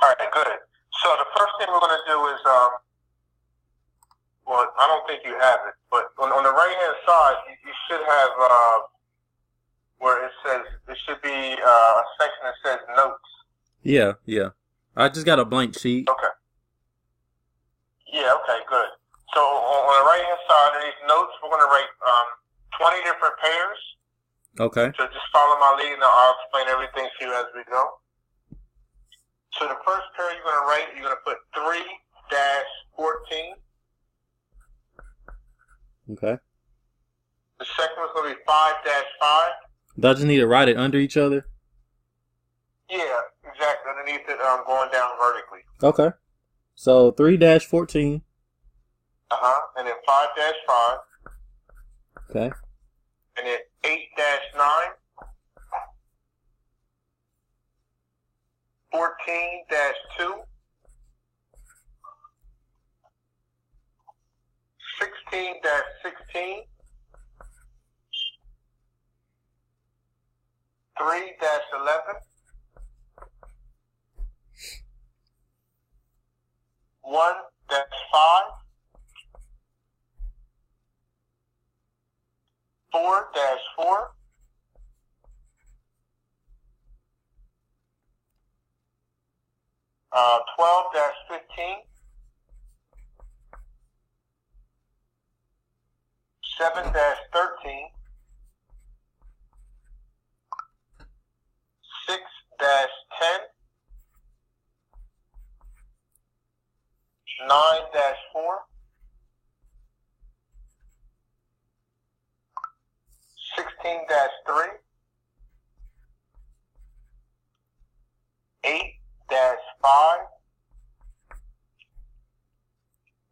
All right, good. So the first thing we're going to do is, well, I don't think you have it, but on the right-hand side, you should have where it says, it should be a section that says notes. Yeah, yeah. I just got a blank sheet. Okay. Yeah, okay, good. So on the right-hand side of these notes, we're going to write 20 different pairs. Okay. So just follow my lead, and I'll explain everything to you as we go. So the first pair you're going to write, you're going to put 3-14. Okay. The second one's going to be 5-5. Do I just need to write it under each other? Yeah, exactly. Underneath it, going down vertically. Okay. So 3-14. And then 5-5. Okay. And then 8-9. 14-2. 16-16. 3-11. 1-5. 4-4. 12-15. 7-13. 6-10. 9-4. 16-3. 8-5.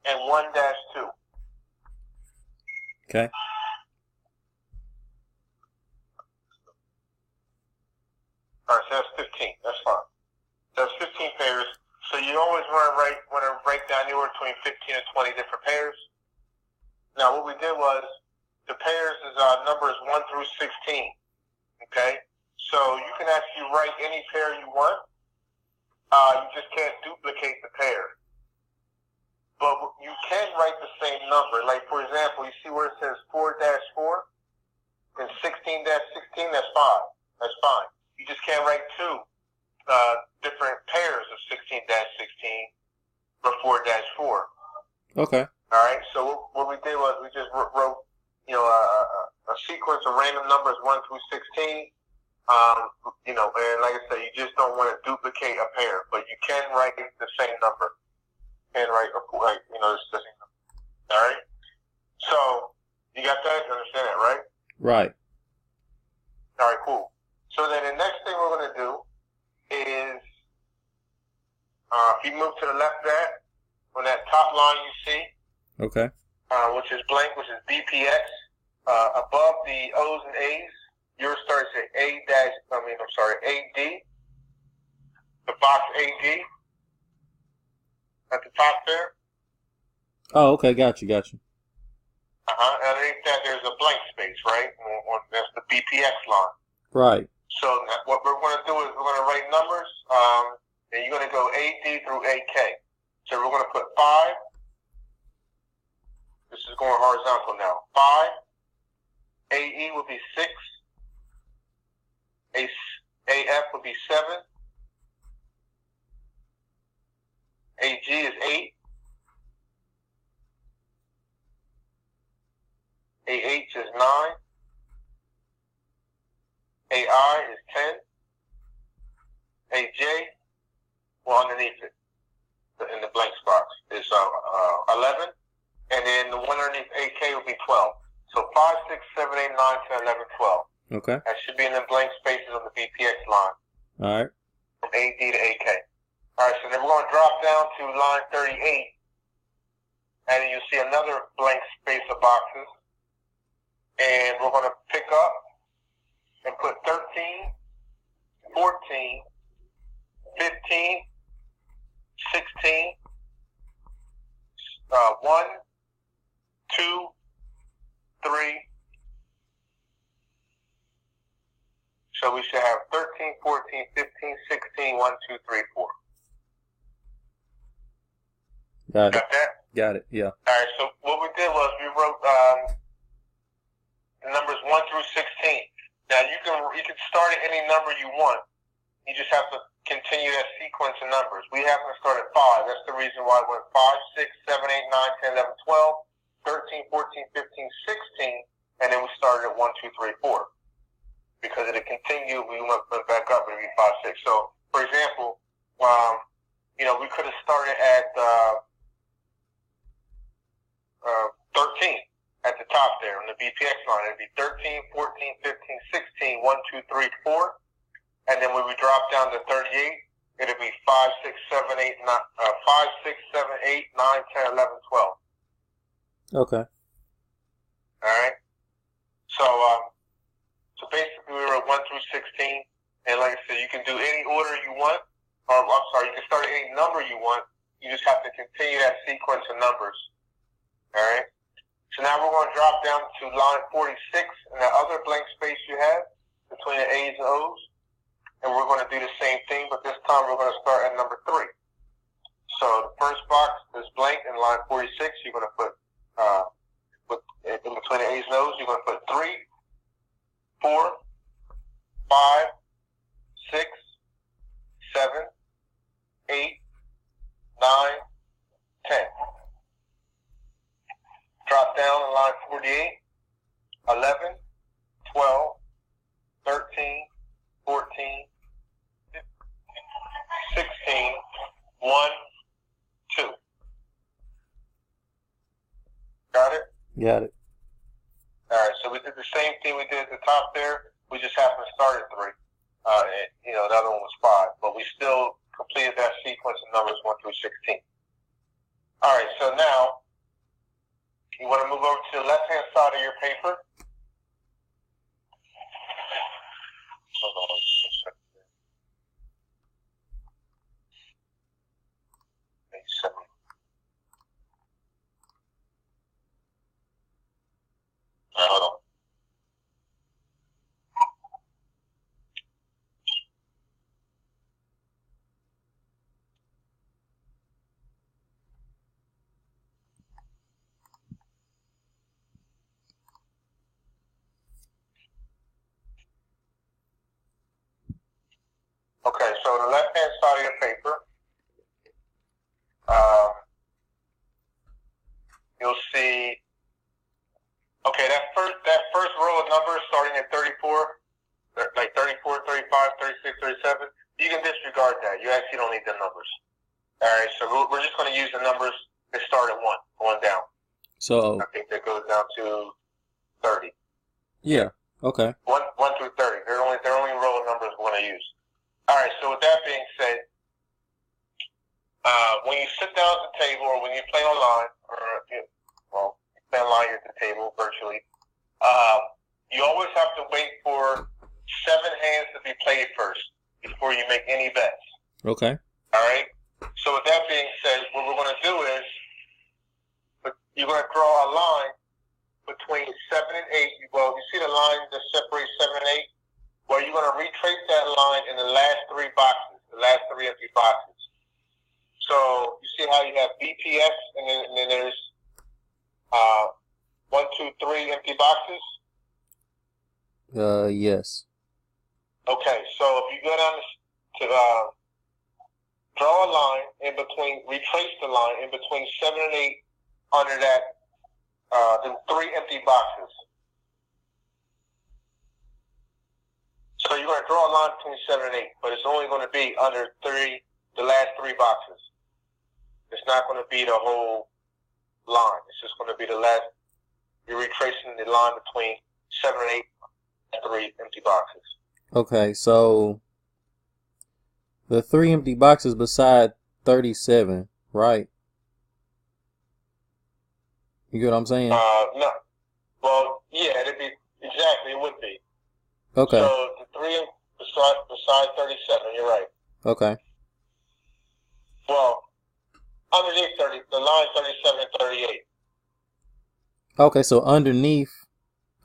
And 1-2. Okay. All right, so that's 15. That's fine. That's 15 pairs. So you always want to write down anywhere between 15 and 20 different pairs. Now, what we did was the pairs is numbers 1 through 16. Okay, so you can actually write any pair you want. You just can't duplicate the pair. But you can write the same number. Like, for example, you see where it says 4-4 and 16-16, that's fine. That's fine. You just can't write two different pairs of 16-16 or 4-4. Okay. All right, so what we did was we just wrote, a sequence of random numbers 1 through 16. And like I said, you just don't want to duplicate a pair, but you can write the same number. You can write, the same number. All right? So, you got that? You understand that, right? Right. All right, cool. So then the next thing we're going to do is, if you move to the left there, on that top line you see, Okay. Which is blank, which is BPX, above the O's and A's, yours starts at AD, the box AD, at the top there. Oh, okay. Got you. Underneath that, there's a blank space, right? That's the BPX line. Right. So what we're going to do is we're going to write numbers, and you're going to go AD through AK. So we're going to put 5. This is going horizontal now. 5. AE will be 6. AF will be 7. AG is 8. AH is 9. AI is 10. AJ, well, underneath it, in the blank spots, is 11. And then the one underneath AK will be 12. So 5, 6, 7, 8, 9, 10, 11, 12. Okay. That should be in the blank spaces on the BPX line. All right. From AD to AK. All right, so then we're going to drop down to line 38. And then you'll see another blank space of boxes. And we're going to pick up and put 13, 14, 15, 16, 1, 2, 3. So we should have 13, 14, 15, 16, 1, 2, 3, 4. Got it. Got that? Got it. Yeah. All right, so what we did was we wrote the numbers 1 through 16. Now you can start at any number you want. You just have to continue that sequence of numbers. We happen to start at 5. That's the reason why we went 5, 6, 7, 8, 9, 10, 11, 12, 13, 14, 15, 16, and then we started at 1, 2, 3, 4. Because it continued, we went back up and it'd be 5, 6. So, for example, we could have started at 13 at the top there on the BPX line. It'd be 13, 14, 15, 16, 1, 2, 3, 4. And then when we drop down to 38, it'll be 5, 6, 7, 8, 9, 5, 6, 7, 8, 9, 10, 11, 12. Okay. All right. So basically we were 1 through 16. And like I said, you can do any order you want. Or I'm sorry, you can start at any number you want. You just have to continue that sequence of numbers. All right. So now we're going to drop down to line 46 and that other blank space you have between the A's and O's. And we're going to do the same thing, but this time we're going to start at number 3. So the first box is blank in line 46. You're going to put, in between the A's and O's, you're going to put 3, 4, 5, 6, 7, 8, 9, 10. Drop down in line 48, 11, 12, 13, 14, 16, 1, 2. Got it? Got it. All right, so we did the same thing we did at the top there. We just happened to start at 3. The other one was 5, but we still completed that sequence of numbers 1 through 16. All right, so now you want to move over to the left-hand side of your paper. Hold on just a second. All right, hold on. Okay, so the left-hand side of your paper, you'll see. Okay, that first row of numbers starting at 34, like 34, 35, 36, 37. You can disregard that. You actually don't need the numbers. All right, so we're just going to use the numbers that start at 1, going down. So I think that goes down to 30. yeah. Okay. 1 through 30. They're only row of numbers we're going to use. All right, so with that being said, when you sit down at the table or when you play online, or, you play online at the table virtually, you always have to wait for 7 hands to be played first before you make any bets. Okay. All right? So with that being said, what we're going to do is you're going to draw a line between 7 and 8. Well, you see the line that separates 7 and 8? Well, you're going to retrace that line in the last 3 boxes, the last 3 empty boxes. So you see how you have BPX and then there's 1, 2, 3 empty boxes? Yes. Okay, so if you go down to draw a line in between, retrace the line in between 7 and 8 under that, the 3 empty boxes. So you're going to draw a line between 7 and 8, but it's only going to be under the last 3 boxes. It's not going to be the whole line. It's just going to be the last. You're retracing the line between 7 and 8, 3 empty boxes. Okay, so the 3 empty boxes beside 37, right? You get what I'm saying? No. Well, yeah, it'd be exactly. It would be. Okay. So the 3 beside 37. You're right. Okay. Well, underneath 30, the line 37 and 38. Okay, so underneath.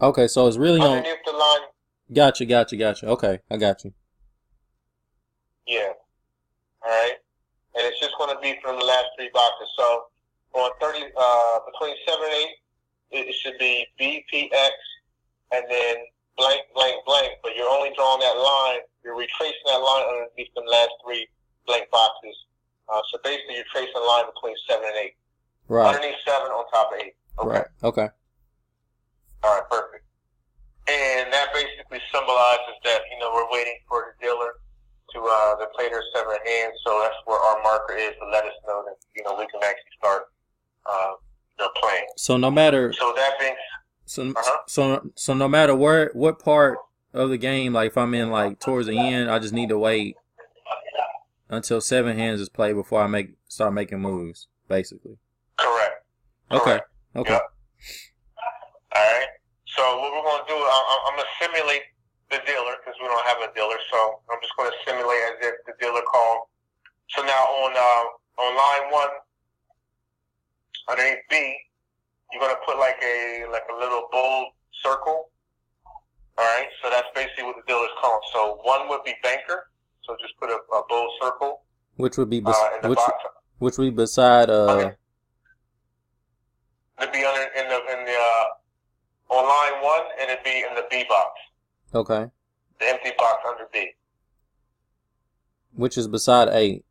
Okay, so it's really underneath the line. Gotcha. Okay, I got you. Yeah. All right. And it's just going to be from the last 3 boxes. So on 30 between 7 and 8, it should be BPX and then blank, blank, blank. But you're only drawing that line. You're retracing that line underneath the last 3 blank boxes. So basically, you're tracing a line between 7 and 8. Right. Underneath 7, on top of 8. Okay. Right. Okay. All right. Perfect. And that basically symbolizes that we're waiting for the dealer to play their 7 hands. So that's where our marker is to let us know that we can actually start playing. So no matter. So that being. So no matter what part of the game, like if I'm in like towards the end, I just need to wait until 7 hands is played before I start making moves, basically. Correct. Okay. Correct. Okay. Yep. All right. So what we're going to do, I'm going to simulate the dealer because we don't have a dealer. So I'm just going to simulate as if the dealer called. So now on line 1, underneath B, you're going to put like a little bold circle. All right. So that's basically what the dealer's calling. So 1 would be banker. So just put a bold circle. Which would be in the box. Which would be beside It'd be on line 1, and it'd be in the B box. Okay. The empty box under B. Which is beside 8.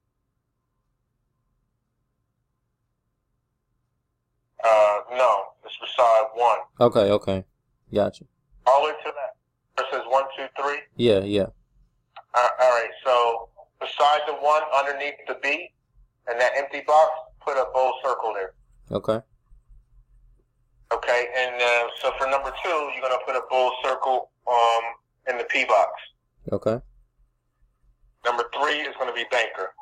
No, it's beside 1. Okay. Gotcha. All the way to that. It says 1, 2, 3. Yeah. All right. So beside the 1, underneath the B, and that empty box, put a bold circle there. Okay. Okay, and so for number 2, you're going to put a bold circle in the P box. Okay. Number 3 is going to be banker.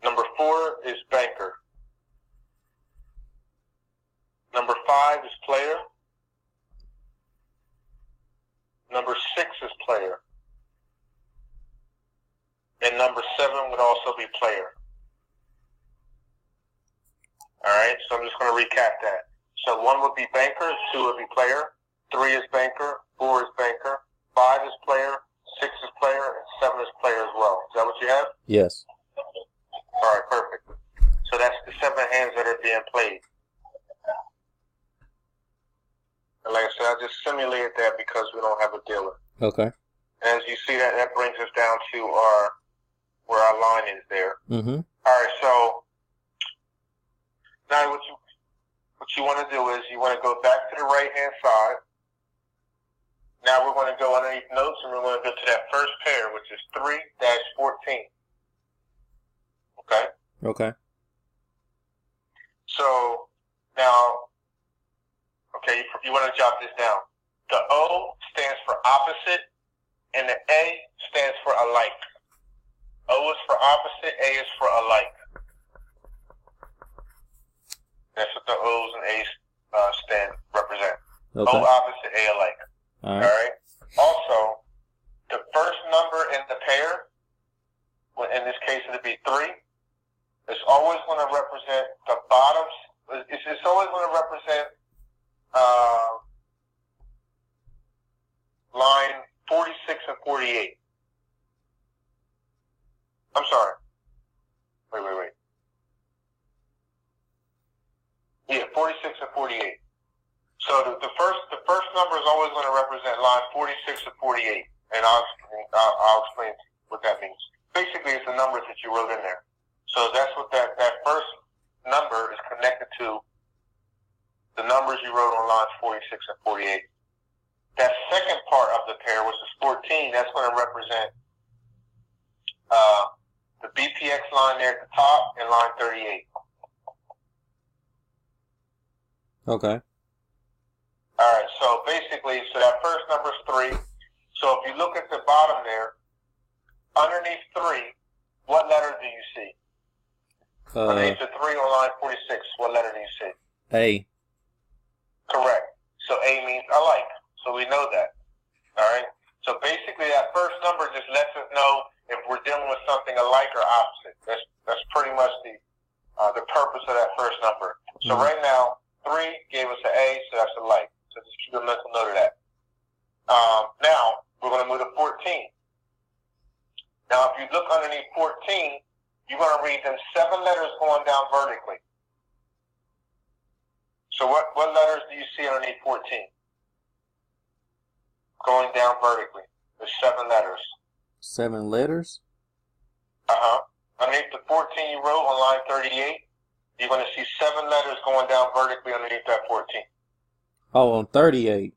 Number 4 is banker. Number 5 is player. Number 6 is player. And number 7 would also be player. All right, so I'm just going to recap that. So 1 would be banker, 2 would be player, 3 is banker, 4 is banker, 5 is player, 6 is player, and 7 is player as well. Is that what you have? Yes. All right, perfect. So that's the 7 hands that are being played. And like I said, I just simulated that because we don't have a dealer. Okay. And as you see that brings us down to where our line is there. Mm-hmm. All right, so now what you want to do is you want to go back to the right-hand side. Now we're going to go underneath notes, and we're going to go to that first pair, which is 3-14. Okay? Okay. So now, okay, you want to jot this down. The O stands for opposite, and the A stands for alike. O is for opposite, A is for alike. That's what the O's and A's represent. Okay. O opposite, A alike. All right. All right. Also, the first number in the pair, in this case it'll be 3, is always going to represent the bottoms. It's always going to represent line 46 and 48. I'm sorry. Wait. Yeah, 46 and 48. So the first number is always going to represent line 46 and 48, and I'll explain what that means. Basically, it's the numbers that you wrote in there. So that's what that first number is connected to. The numbers you wrote on lines 46 and 48. That second part of the pair, which is 14, that's going to represent the BPX line there at the top and line 38. Okay. All right, so basically, that first number is 3. So if you look at the bottom there, underneath 3, what letter do you see? Underneath the 3 on line 46, what letter do you see? A. Correct. So A means alike. So we know that. All right? So basically, that first number just lets us know if we're dealing with something alike or opposite. That's pretty much the purpose of that first number. So right now, 3 gave us an A, so that's alike. So just keep a mental note of that. Now, we're going to move to 14. Now, if you look underneath 14, you're going to read them 7 letters going down vertically. So what letters do you see underneath 14? Going down vertically. There's 7 letters. 7 letters? Uh-huh. Underneath the 14 you wrote on line 38, you're going to see 7 letters going down vertically underneath that 14. Oh, on 38.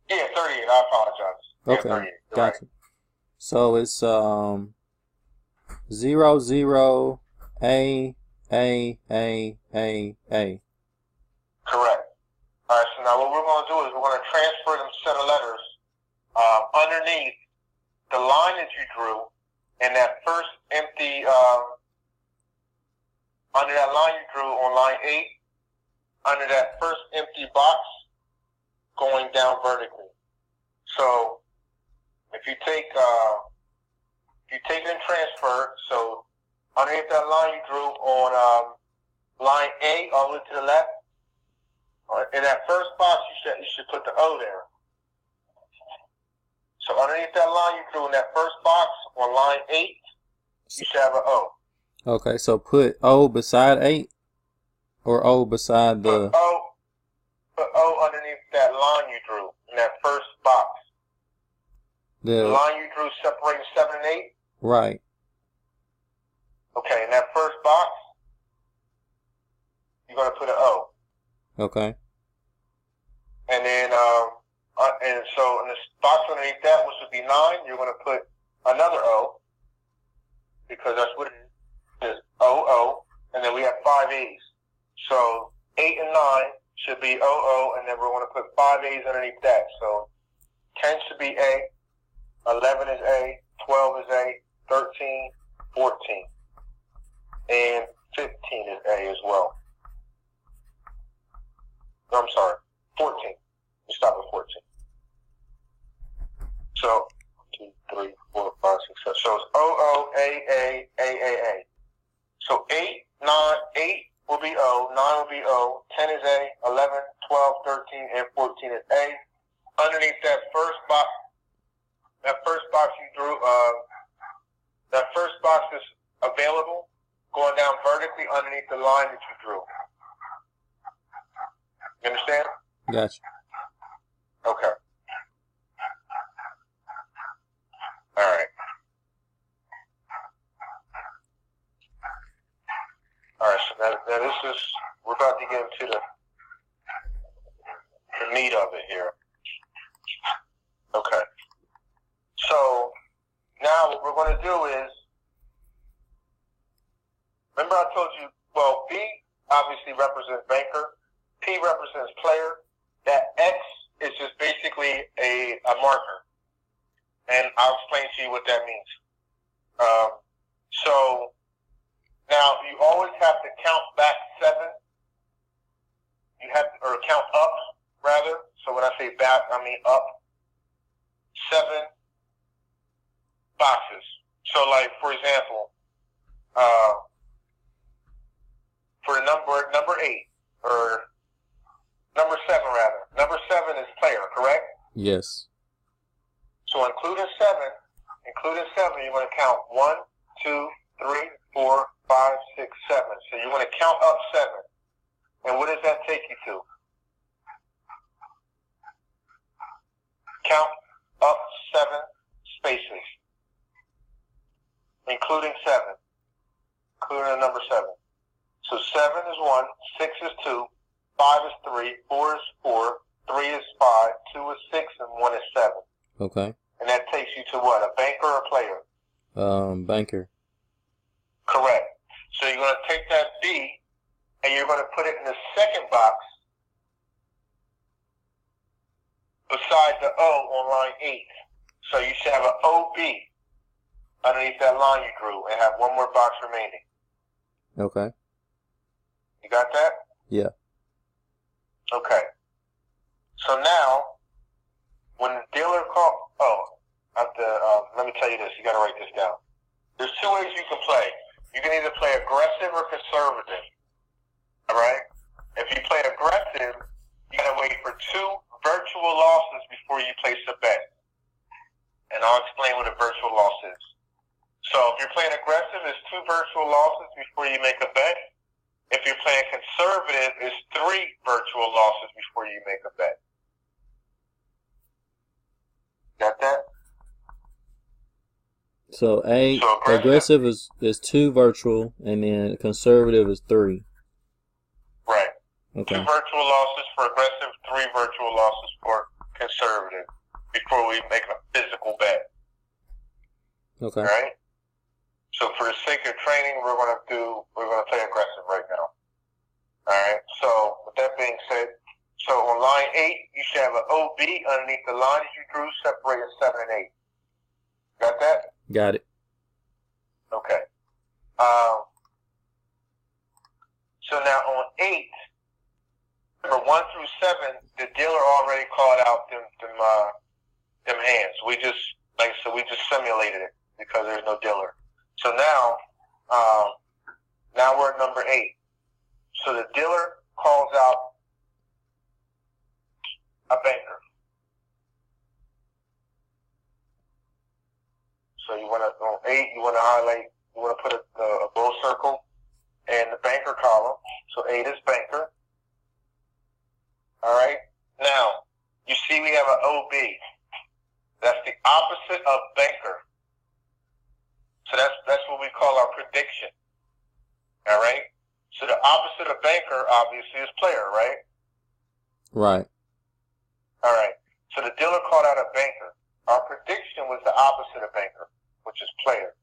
Yeah, 38. I apologize. Okay, yeah, 38. gotcha. Right. So it's 0 0 A A A A A. Correct. All right. So now what we're going to do is we're going to transfer them set of letters underneath the line that you drew and that first empty under that line you drew on line 8, under that first empty box going down vertically. So if you take and transfer, so underneath that line you drew on line A all the way to the left, in that first box you should put the O there. So underneath that line you drew in that first box on line 8, you should have an O. Okay, so put O beside 8 or O beside the... Put O underneath that line you drew in that first box. The line you drew separating 7 and 8? Right. Okay, in that first box, you're going to put an O. Okay. And then, and so in this box underneath that, which would be 9, you're going to put another O, because that's what it is, O, and then we have 5 A's. So 8 and 9 should be O, and then we're going to put 5 A's underneath that. So 10 should be A, 11 is A, 12 is A, 13, 14, and 15 is A as well. No, I'm sorry, 14. You stop at 14. So 2, 3, 4, 5, 6, 7. So it's O, A, A. So 8 will be O, 9 will be O, 10 is A, 11, 12, 13, and 14 is A. Underneath that first box you drew, that first box is available going down vertically underneath the line that you drew. You understand? Gotcha. Okay. All right. All right, so now this is, we're about to get into the meat of it here. Okay. So now what we're going to do is, remember I told you, well, B obviously represents banker, P represents player, that X is just basically a marker. And I'll explain to you what that means. So now you always have to count back 7. You have to, or count up rather. So when I say back, I mean up 7 boxes. So like for example, for number 8 or number 7 rather. Number 7 is player, correct? Yes. So including 7, you're going to count 1, 2, 3, 4, 5, 6, 7. So you're going to count up 7. And what does that take you to? Count up 7 spaces, including 7, including the number 7. So 7 is 1, 6 is 2, 5 is 3, 4 is 4, 3 is 5, 2 is 6, and 1 is 7. Okay. And that takes you to what? A banker or a player? Banker. Correct. So you're going to take that B and you're going to put it in the second box beside the O on line 8. So you should have an OB underneath that line you drew and have one more box remaining. Okay. You got that? Yeah. Okay. So now, when the dealer calls, let me tell you this. You got to write this down. There's 2 ways you can play. You can either play aggressive or conservative. All right? If you play aggressive, you got to wait for 2 virtual losses before you place a bet. And I'll explain what a virtual loss is. So if you're playing aggressive, it's 2 virtual losses before you make a bet. If you're playing conservative, it's 3 virtual losses before you make a bet. Got that? So aggressive is 2 virtual, and then conservative is 3. Right. Okay. 2 virtual losses for aggressive, 3 virtual losses for conservative before we make a physical bet. Okay. All right. So for the sake of training, we're gonna play aggressive right now. All right. So with that being said, so on line 8, you should have an OB underneath the lines you drew, separating 7 and 8. Got that? Got it. Okay. So now on 8, number 1 through 7, the dealer already called out them hands. We just simulated it because there's no dealer. So now we're at number 8. So the dealer calls out a banker. So you want to, on 8, you want to highlight, you want to put a bull circle in the banker column. So 8 is banker. All right. Now, you see we have an OB. That's the opposite of banker. So that's what we call our prediction. All right. So the opposite of banker, obviously, is player, right? Right. All right. So the dealer called out a banker. Our prediction was the opposite of banker, which is player.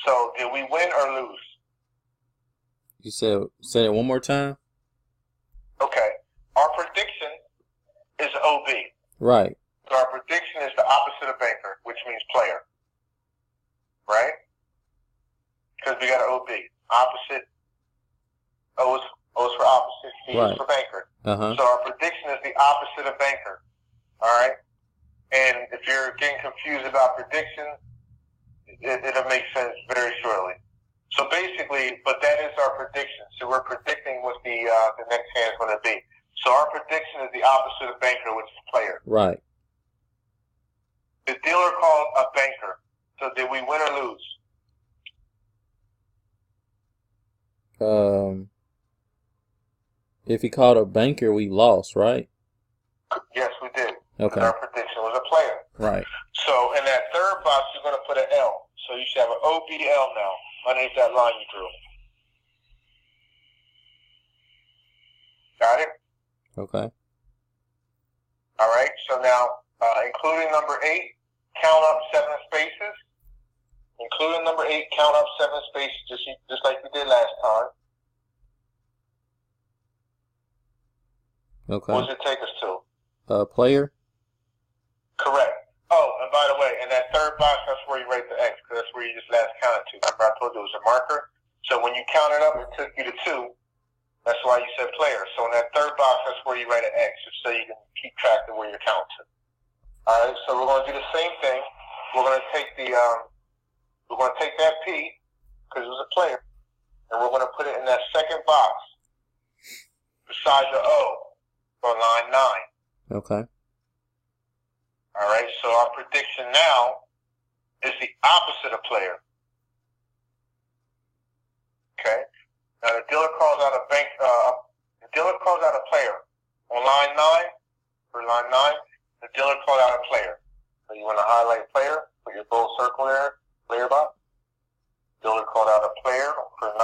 So did we win or lose? You say it one more time? Okay. Our prediction is OB. Right. So our prediction is the opposite of banker, which means player. Right? Because we got an OB. Opposite. O is for opposite. B is for banker. Uh-huh. So our prediction is the opposite of banker. All right? And if you're getting confused about prediction, it'll make sense very shortly. So basically, but that is our prediction. So we're predicting what the next hand is going to be. So our prediction is the opposite of banker, which is player. Right. The dealer called a banker. So did we win or lose? If he called a banker, we lost, right? Yes, we did. Okay. Our prediction was a player. Right. So in that third box, you're going to put an L. So you should have an OBL now underneath that line you drew. Got it? Okay. All right. So now, including number 8, count up 7 spaces. Including number 8, count up 7 spaces, just like we did last time. Okay. What does it take us to? Player. Correct. Oh, and by the way, in that third box, that's where you write the X, because that's where you just last counted to. Remember I told you it was a marker? So when you counted up, it took you to 2. That's why you said player. So in that third box, that's where you write an X, just so you can keep track of where you're counting to. All right, so we're going to do the same thing. We're going to take that P, because it was a player, and we're going to put it in that second box beside the O on line 9. Okay. All right, so our prediction now is the opposite of player. Okay. Now the dealer calls out a player on line 9. For line 9, the dealer called out a player. So you want to highlight player, put your bold circle there, player box. Dealer called out a player for 9.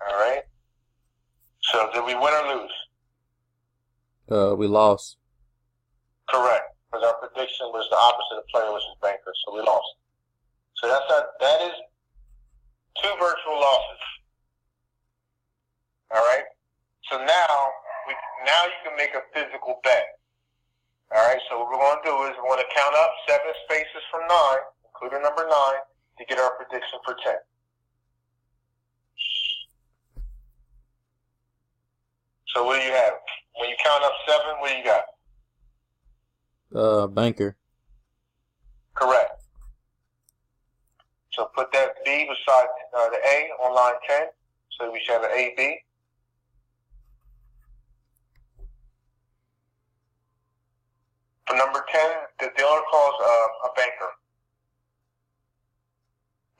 All right. So did we win or lose? We lost. Correct, because our prediction was the opposite of player, which is banker, so we lost. So that is 2 virtual losses. All right. So now you can make a physical bet. All right. So what we're going to do is we're going to count up 7 spaces from 9, including number 9, to get our prediction for 10. So what do you have? When you count up 7, what do you got? Banker. Correct. So put that B beside the A on line 10. So we should have an AB. For number 10, the dealer calls a banker.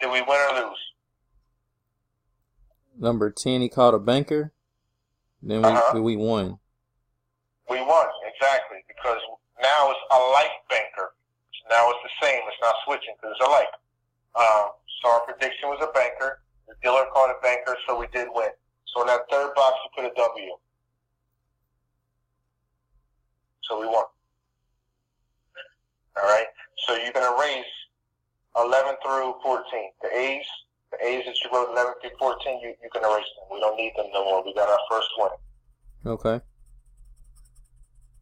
Did we win or lose? Number 10, he called a banker. Then we won. We won, exactly, because now it's a like banker. So now it's the same. It's not switching because it's a like. So our prediction was a banker. The dealer called a banker, so we did win. So in that third box, you put a W. So we won. All right. So you can erase 11 through 14. The A's that you wrote 11 through 14, you can erase them. We don't need them no more. We got our first win. Okay.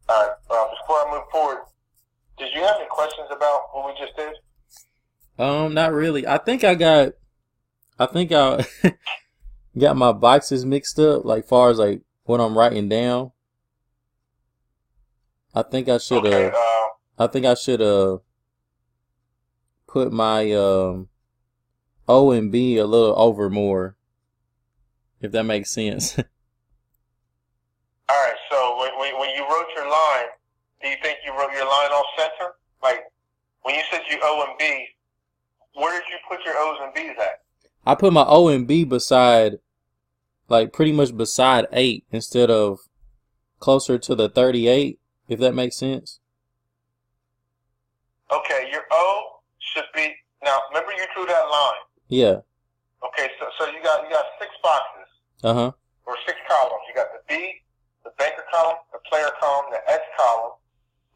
All right. Before I move forward, did you have any questions about what we just did? Not really. I think I got got my boxes mixed up, like far as like what I'm writing down. I think I should have. I think I should have put my O and B a little over more, if that makes sense. All right. So when you wrote your line, do you think you wrote your line off center? Like when you said you O and B, where did you put your O's and B's at? I put my O and B beside, like pretty much beside 8 instead of closer to the 38, if that makes sense. Okay, your O should be, now remember you drew that line. Yeah. Okay, so you got 6 boxes. Uh-huh. Or 6 columns. You got the B, the banker column, the player column, the S column,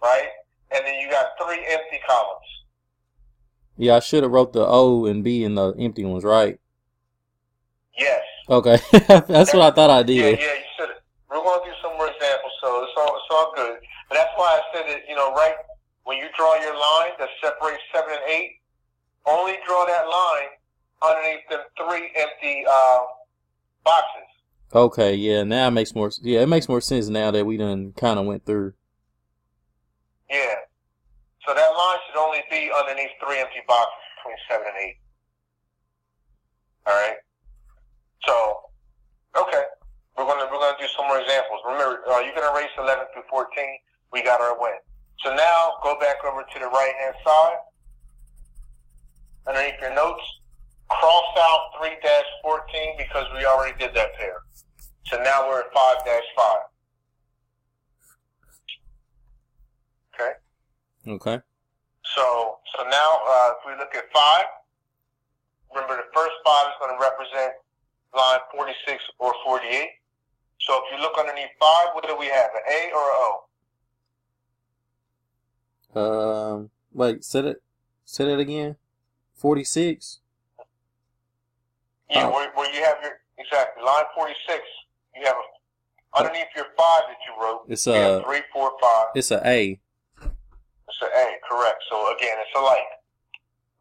right? And then you got 3 empty columns. Yeah, I should have wrote the O and B in the empty ones, right? Yes. Okay. That's what I thought I did. Yeah, you should have. We're going to do some more examples, so it's all good. But that's why I said that, right when you draw your line that separates 7 and 8, only draw that line underneath them 3 empty boxes. Okay, yeah, now it makes more. Yeah, it makes more sense now that we done kind of went through. Yeah. So that line should only be underneath 3 empty boxes between 7 and 8. All right. So, okay, we're gonna do some more examples. Remember, you can erase 11 through 14. We got our win. So now go back over to the right hand side. Underneath your notes, cross out 3-14 because we already did that pair. So now we're at 5-5. Okay. Okay. So now if we look at 5, remember the first 5 is going to represent line 46 or 48. So if you look underneath 5, what do we have, an A or an O? Wait, say it again. 46. Yeah, where you have your, exactly, line 46, you have underneath your 5 that you wrote, it's you have 3, 4, 5. It's an A. It's an A, correct. So again, it's a like.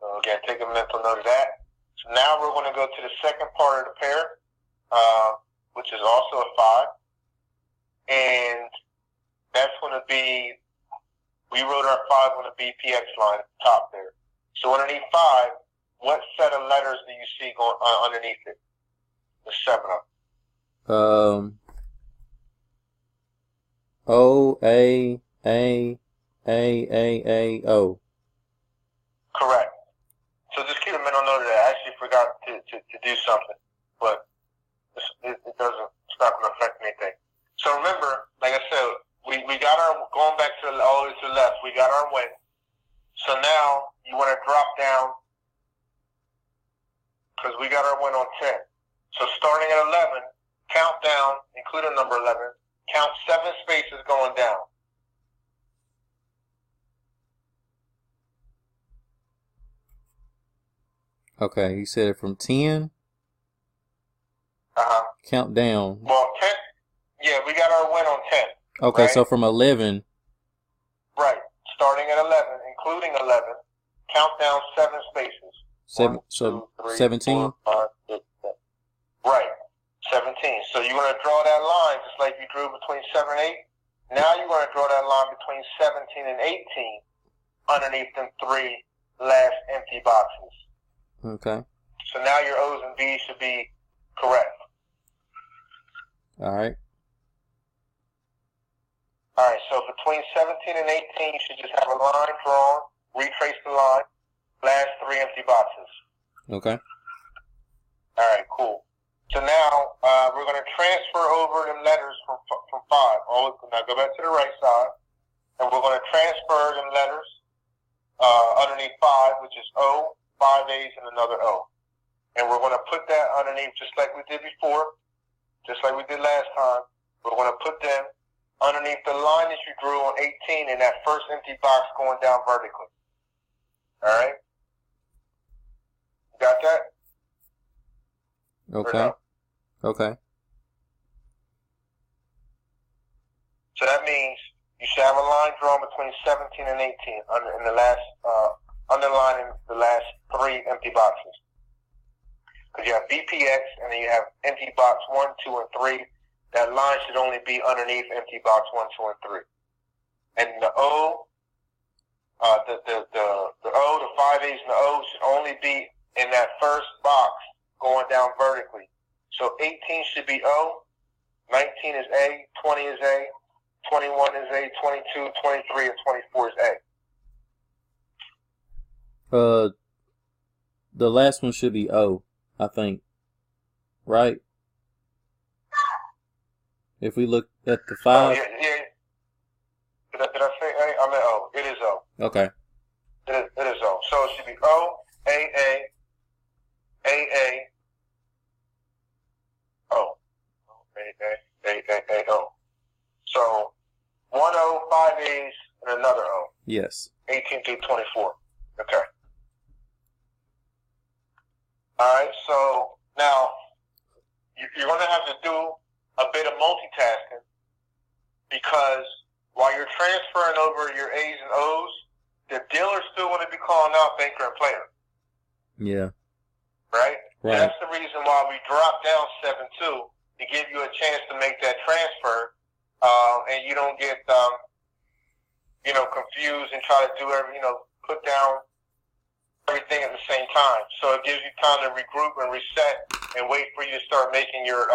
So again, take a mental note of that. So now we're going to go to the second part of the pair, which is also a 5. And that's going to be, we wrote our 5 on the BPX line at the top there. So underneath 5, what set of letters do you see going underneath it? The 7 of them. O, A, O. Correct. So just keep a mental note of that. I actually forgot to do something, but it doesn't, it's not going to affect anything. So remember, like I said, we got our, going back to all the way to the left, we got our win. So now you want to drop down, because we got our win on 10. So starting at 11, count down, including number 11, count 7 spaces going down. Okay, you said it from 10? Uh-huh. Count down. Well, 10, yeah, we got our win on 10. Okay, right? So from 11. Right. Starting at 11, including 11, count down 7 spaces. 7, 1, so 2, 3, 17? 4, 5, 6, 7. Right. 17. So you're going to draw that line just like you drew between 7 and 8. Now you're going to draw that line between 17 and 18 underneath them 3 last empty boxes. Okay. So now your O's and B's should be correct. All right. All right, so between 17 and 18, you should just have a line drawn, retrace the line, last 3 empty boxes. Okay. All right, cool. So now we're going to transfer over them letters from 5. Now go back to the right side, and we're going to transfer them letters underneath 5, which is O, 5 A's, and another O. And we're going to put that underneath just like we did before, just like we did last time. We're going to put them underneath the line that you drew on 18 in that first empty box going down vertically. All right? You got that? Okay. No? Okay. So that means you should have a line drawn between 17 and 18 in the last, underlining the last 3 empty boxes. Because you have BPX and then you have empty box 1, 2, and 3. That line should only be underneath empty box 1, 2, and 3. And the O, the O, the 5 A's and the O should only be in that first box going down vertically. So 18 should be O, 19 is A, 20 is A, 21 is A, 22, 23, and 24 is A. The last one should be O, I think. Right? If we look at the 5. Oh, yeah. Did I say A? I meant O. It is O. Okay. It is O. So it should be O, A, O. A, O. So 1 O, 5 A's, and another O. Yes. 18 through 24. Okay. All right. So now you're going to have to do a bit of multitasking because while you're transferring over your A's and O's, the dealer's still going to be calling out banker and player. Yeah. Right? Right. That's the reason why we dropped down 7-2 to give you a chance to make that transfer, and you don't get, confused and try to do put down everything at the same time. So it gives you time to regroup and reset and wait for you to start making your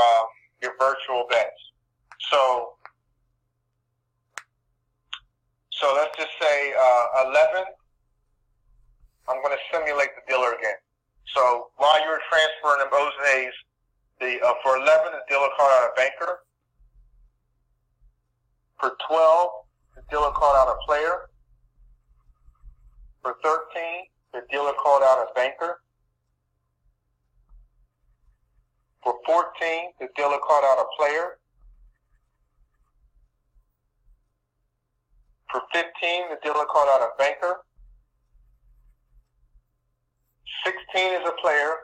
virtual bets. So let's just say 11. I'm going to simulate the dealer again. So while you're transferring them O's and A's, for 11, the dealer called out a banker. For 12, the dealer called out a player. For 13, the dealer called out a banker. For 14, the dealer called out a player. For 15, the dealer called out a banker. 16 is a player.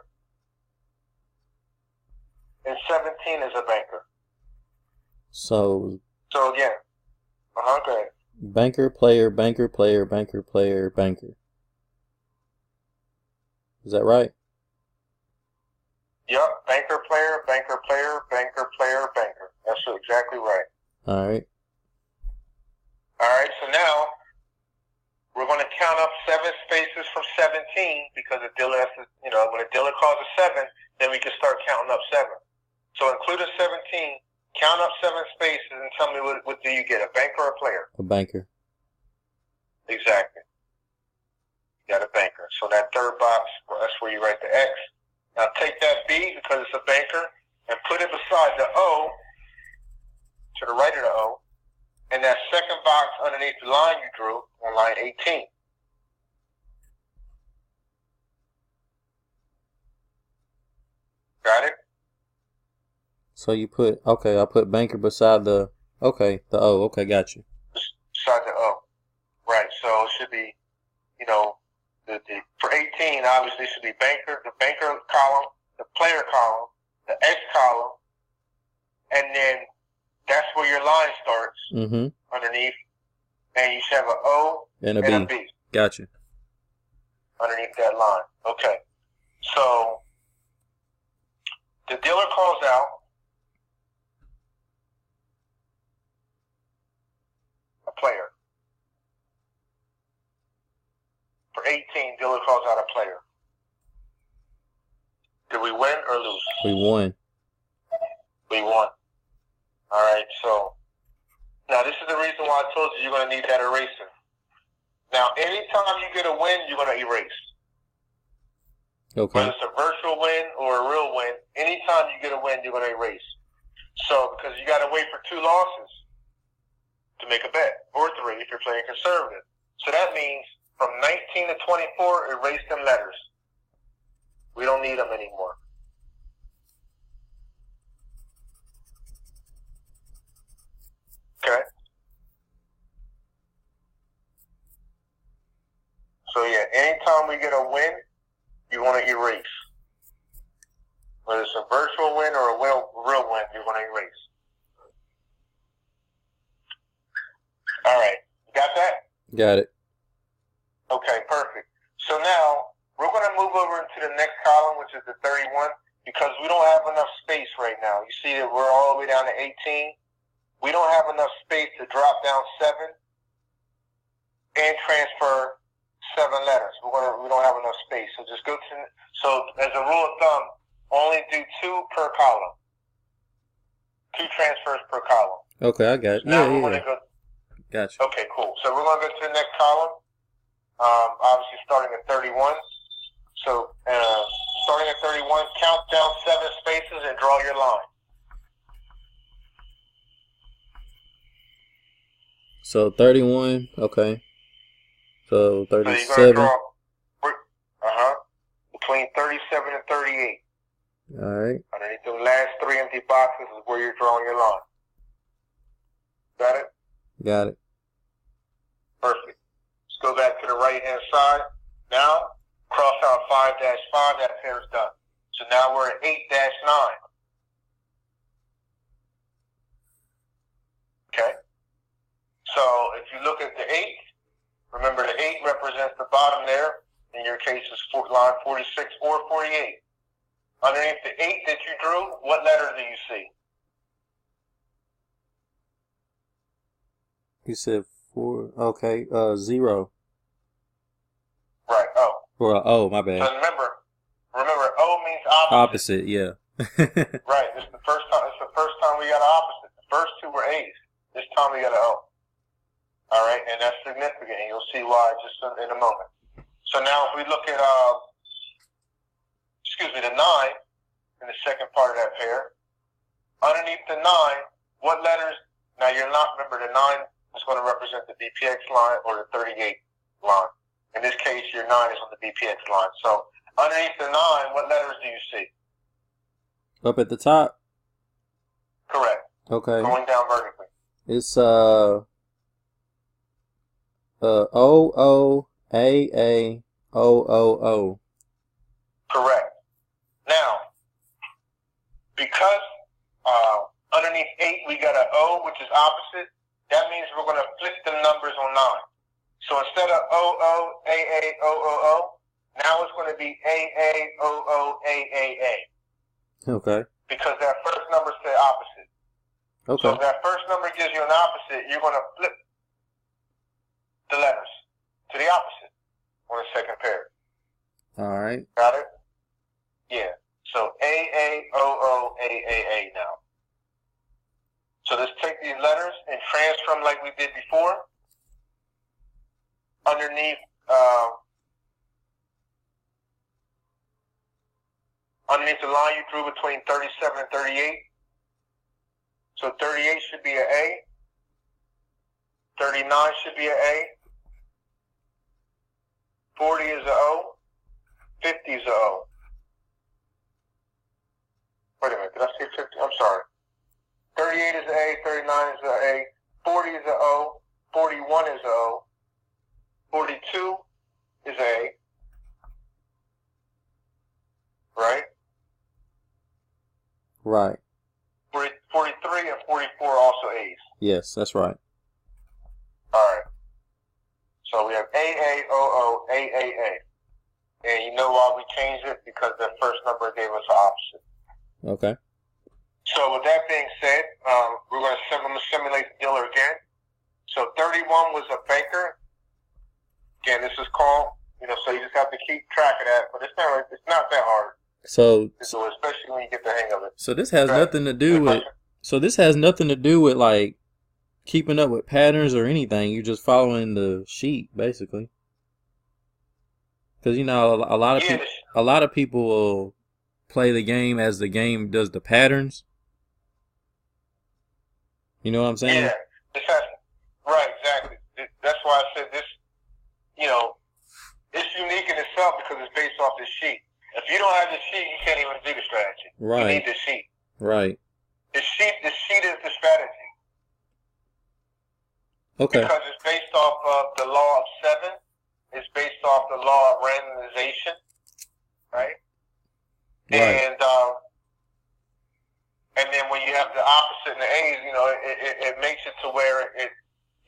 And 17 is a banker. So again, go ahead. Banker, player, banker, player, banker, player, banker. Is that right? Yep, banker, player, banker, player, banker, player, banker. That's exactly right. All right. All right, so now we're going to count up 7 spaces from 17 because the dealer has to, when a dealer calls a 7, then we can start counting up 7. So include a 17, count up 7 spaces, and tell me what do you get, a banker or a player? A banker. Exactly. You got a banker. So that third box, that's where you write the X. Now take that B, because it's a banker, and put it beside the O, to the right of the O, and that second box underneath the line you drew on line 18. Got it? So you put, okay, I put banker beside the O. Okay, got you. Beside the O. Right, so it should be, for 18, obviously, it should be banker, the banker column, the player column, the X column, and then that's where your line starts underneath, and you should have an O and a B. Gotcha. Underneath that line. Okay. So the dealer calls out a player. For 18, dealer calls out a player. Did we win or lose? We won. We won. All right, so now this is the reason why I told you you're going to need that eraser. Now, anytime you get a win, you're going to erase. Okay. Whether it's a virtual win or a real win, anytime you get a win, you're going to erase. So, because you got to wait for 2 losses to make a bet, or 3 if you're playing conservative. So that means from 19 to 24, erase them letters. We don't need them anymore. Okay? So yeah, anytime we get a win, you want to erase. Whether it's a virtual win or a real win, you want to erase. All right. You got that? Got it. Okay, perfect. So now, we're going to move over into the next column, which is the 31, because we don't have enough space right now. You see that we're all the way down to 18. We don't have enough space to drop down 7 and transfer 7 letters. We don't have enough space. So just go to, so as a rule of thumb, only do 2 per column. 2 transfers per column. Okay, I got it. Now Yeah, we're yeah. going to go. Gotcha. Okay, cool. So we're going to go to the next column. Obviously starting at 31. So starting at 31, count down 7 spaces and draw your line. So 31. Okay. So So you're going 37. to draw between 37 and 38. All right. Underneath the last 3 empty boxes is where you're drawing your line. Got it? Got it. Perfect. Let's go back to the right-hand side. Now, cross out 5-5. That pair is done. So now we're at 8-9. Okay? So if you look at the 8, remember the 8 represents the bottom there. In your case, is line 46 or 48. Underneath the 8 that you drew, what letter do you see? You said 4. Okay. 0. Right, O. Or oh, my bad. So remember, O means opposite. Opposite. Yeah. Right. It's the first time we got an opposite. The first 2 were A's. This time we got an O. All right, and that's significant, and you'll see why just in a moment. So now if we look at, the 9 in the second part of that pair, underneath the 9, what letters? Now you're not, remember the 9 is going to represent the BPX line or the 38 line. In this case, your 9 is on the BPX line. So underneath the 9, what letters do you see? Up at the top. Correct. Okay. Going down vertically. It's O O A A O O O. Correct. Now, because underneath 8 we got an O, which is opposite, that means we're going to flip the numbers on 9. So instead of O O A A O O O, now it's going to be A A O O A A A. Okay. Because that first number said opposite. Okay. So if that first number gives you an opposite, you're going to flip the letters to the opposite on the second pair. All right. Got it? Yeah. So A-A-O-O-A-A-A now. So let's take these letters and transfer them like we did before. Underneath the line you drew between 37 and 38. So 38 should be an A. 39 should be an A. 40 is an O. 50 is an O. Wait a minute, did I say 50? I'm sorry. 38 is an A, 39 is an A, 40 is an O, 41 is an O, 42 is A, right? Right. 43 and 44 are also A's. Yes, that's right. All right. So we have A-A-O-O-A-A-A. And you know why we changed it? Because the first number gave us the opposite. Okay. So with that being said, we're going to simulate the dealer again. So 31 was a banker. Again, this is called, so you just have to keep track of that. But it's not that hard. So especially when you get the hang of it. So this has nothing to do with. So this has nothing to do with like keeping up with patterns or anything. You're just following the sheet basically. Because a lot of people. a lot of people will play the game as the game does the patterns. You know what I'm saying? Yeah, right, exactly. That's why I said this. You know, it's unique in itself because it's based off the sheet. If you don't have the sheet, you can't even do the strategy. Right. You need the sheet. Right. The sheet is the strategy. Okay. Because it's based off of the law of 7. It's based off the law of randomization, right? Right. And then when you have the opposite in the A's, you know, it makes it to where it,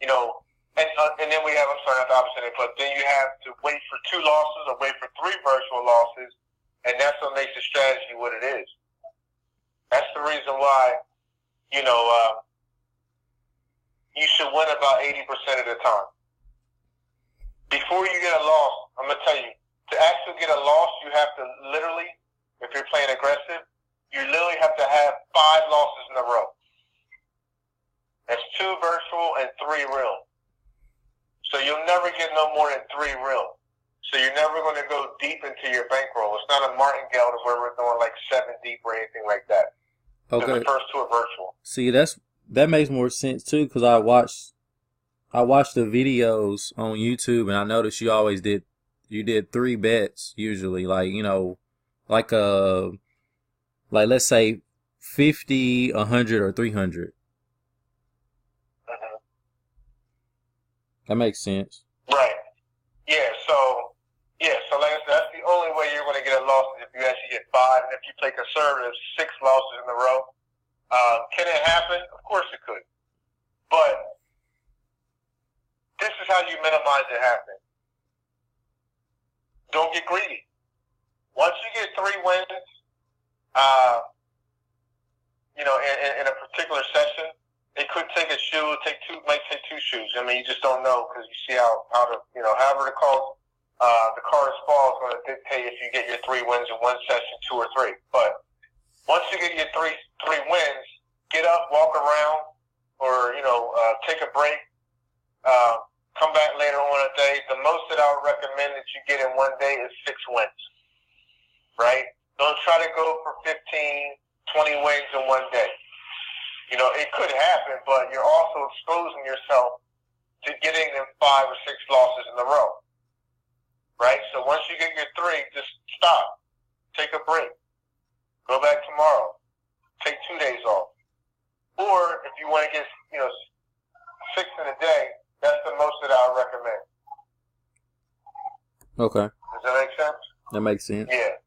you know, and then we have, I'm sorry, not the opposite, but then you have to wait for 2 losses or wait for 3 virtual losses, and that's what makes the strategy what it is. That's the reason why, you know, you should win about 80% of the time. Before you get a loss, I'm going to tell you, to actually get a loss, you have to literally, if you're playing aggressive, you literally have to have 5 losses in a row. That's 2 virtual and 3 real. So you'll never get no more than 3 real. So you're never going to go deep into your bankroll. It's not a martingale to where we're going like 7 deep or anything like that. Okay. The first 2 are virtual. See, that makes more sense too, because I watched the videos on YouTube, and I noticed you did 3 bets usually, like, you know, like let's say 50, 100, or 300. That makes sense. Right. Yeah, so like I said, that's the only way you're going to get a loss is if you actually get 5, and if you play conservative, 6 losses in a row. Can it happen? Of course it could. But this is how you minimize it happening. Don't get greedy. Once you get 3 wins, you know, in a particular session, it could take a shoe, might take 2 shoes. I mean, you just don't know because you see how the, you know, however the cards fall is going to dictate if you get your 3 wins in one session, 2 or 3. But once you get your three wins, get up, walk around, or, you know, take a break, come back later on a day. The most that I would recommend that you get in one day is 6 wins, right? Don't try to go for 15, 20 wins in one day. You know, it could happen, but you're also exposing yourself to getting them 5 or 6 losses in a row, right? So once you get your 3, just stop. Take a break. Go back tomorrow. Take 2 days off. Or if you want to get, you know, 6 in a day, that's the most that I would recommend. Okay. Does that make sense? That makes sense. Yeah.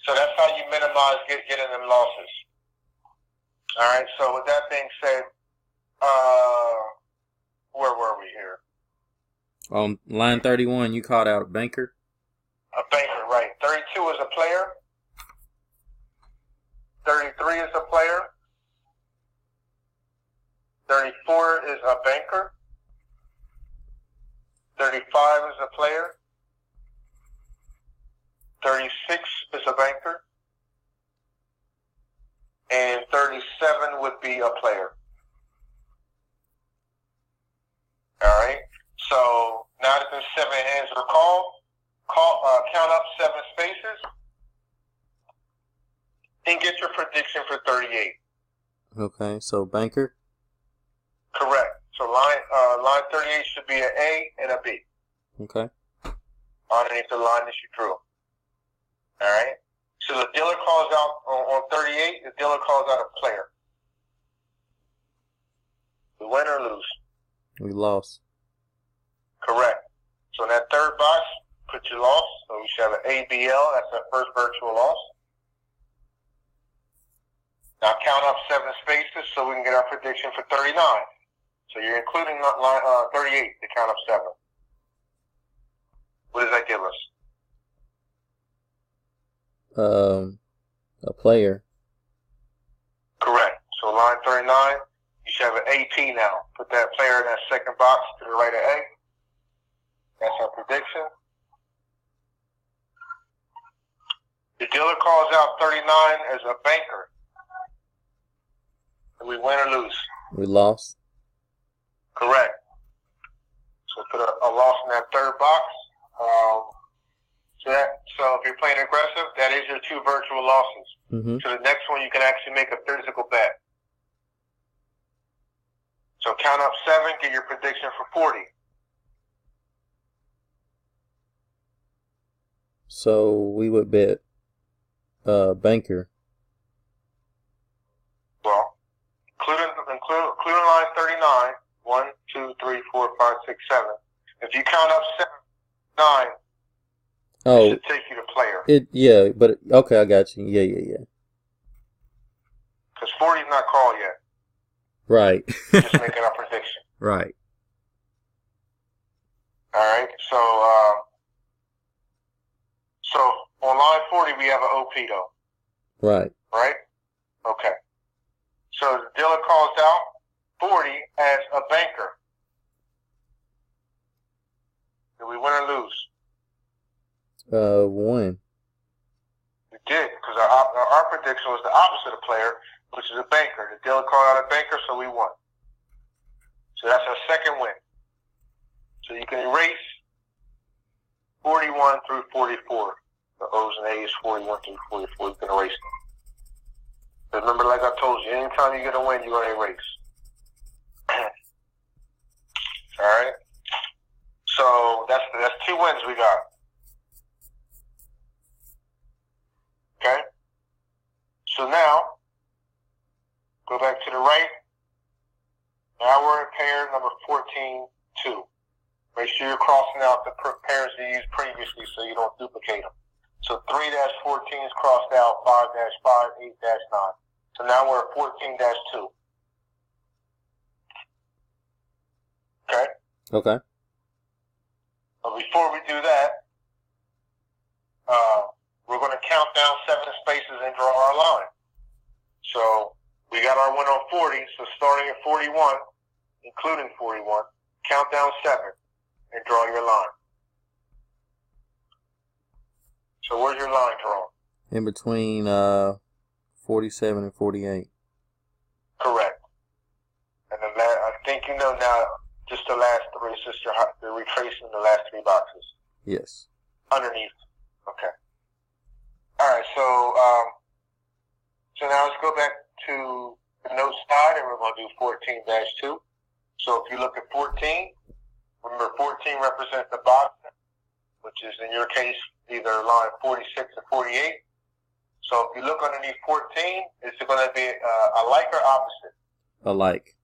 So that's how you minimize getting them losses. All right. So with that being said, where were we here? On line 31, you called out a banker. A banker, right. 32 is a player. 33 is a player. 34 is a banker. 35 is a player. 36 is a banker. And 37 would be a player. All right. So now that the 7 hands are called, count up 7 spaces and get your prediction for 38. Okay. So banker. Correct. So line 38 should be an A and a B. Okay. Underneath the line that you drew. All right. So the dealer calls out on 38. The dealer calls out a player. We win or lose? We lost. Correct. So in that third box, put your loss. So we should have an ABL. That's our first virtual loss. Now count up 7 spaces so we can get our prediction for 39. So you're including line 38 to count up 7. What does that give us? A player. Correct. So line 39, you should have an AP now. Put that player in that second box to the right of A. That's our prediction. The dealer calls out 39 as a banker. Do we win or lose? We lost. Correct. So put a loss in that third box. So if you're playing aggressive, that is your 2 virtual losses. Mm-hmm. So the next one, you can actually make a physical bet. So count up 7, get your prediction for 40. So we would bet banker. Well, including line 39, 1, 2, 3, 4, 5, 6, 7. If you count up 7, 9, Oh, it should take you to player. Yeah, but okay, I got you. Yeah. Because 40 is not called yet. Right. Just making a prediction. Right. All right. So on line 40, we have an OP though. Right. Right? Okay. So the dealer calls out 40 as a banker. Did we win or lose? 1. We did, because our prediction was the opposite of player, which is a banker. The dealer called out a banker, so we won. So that's our second win. So you can erase 41 through 44. The O's and A's, 41 through 44, you can erase them. Remember, like I told you, anytime you get a win, you're going to erase. All right? So that's 2 wins we got. Okay? So now, go back to the right. Now we're at pair number 14-2. Make sure you're crossing out the pairs you used previously so you don't duplicate them. So 3-14 is crossed out, 5-5, 8-9. So now we're at 14-2. Okay? Okay. But before we do that, we're going to count down 7 spaces and draw our line. So we got our win on 40, so starting at 41, including 41, count down 7 and draw your line. So where's your line drawn? In between 47 and 48. Correct. And I think you know now, just the last 3, it's just you're retracing the last 3 boxes. Yes. Underneath. Okay. All right, so now let's go back to the note side, and we're going to do 14-2. So if you look at 14, remember 14 represents the box, which is in your case either line 46 or 48. So if you look underneath 14, it's going to be a like or opposite? A like.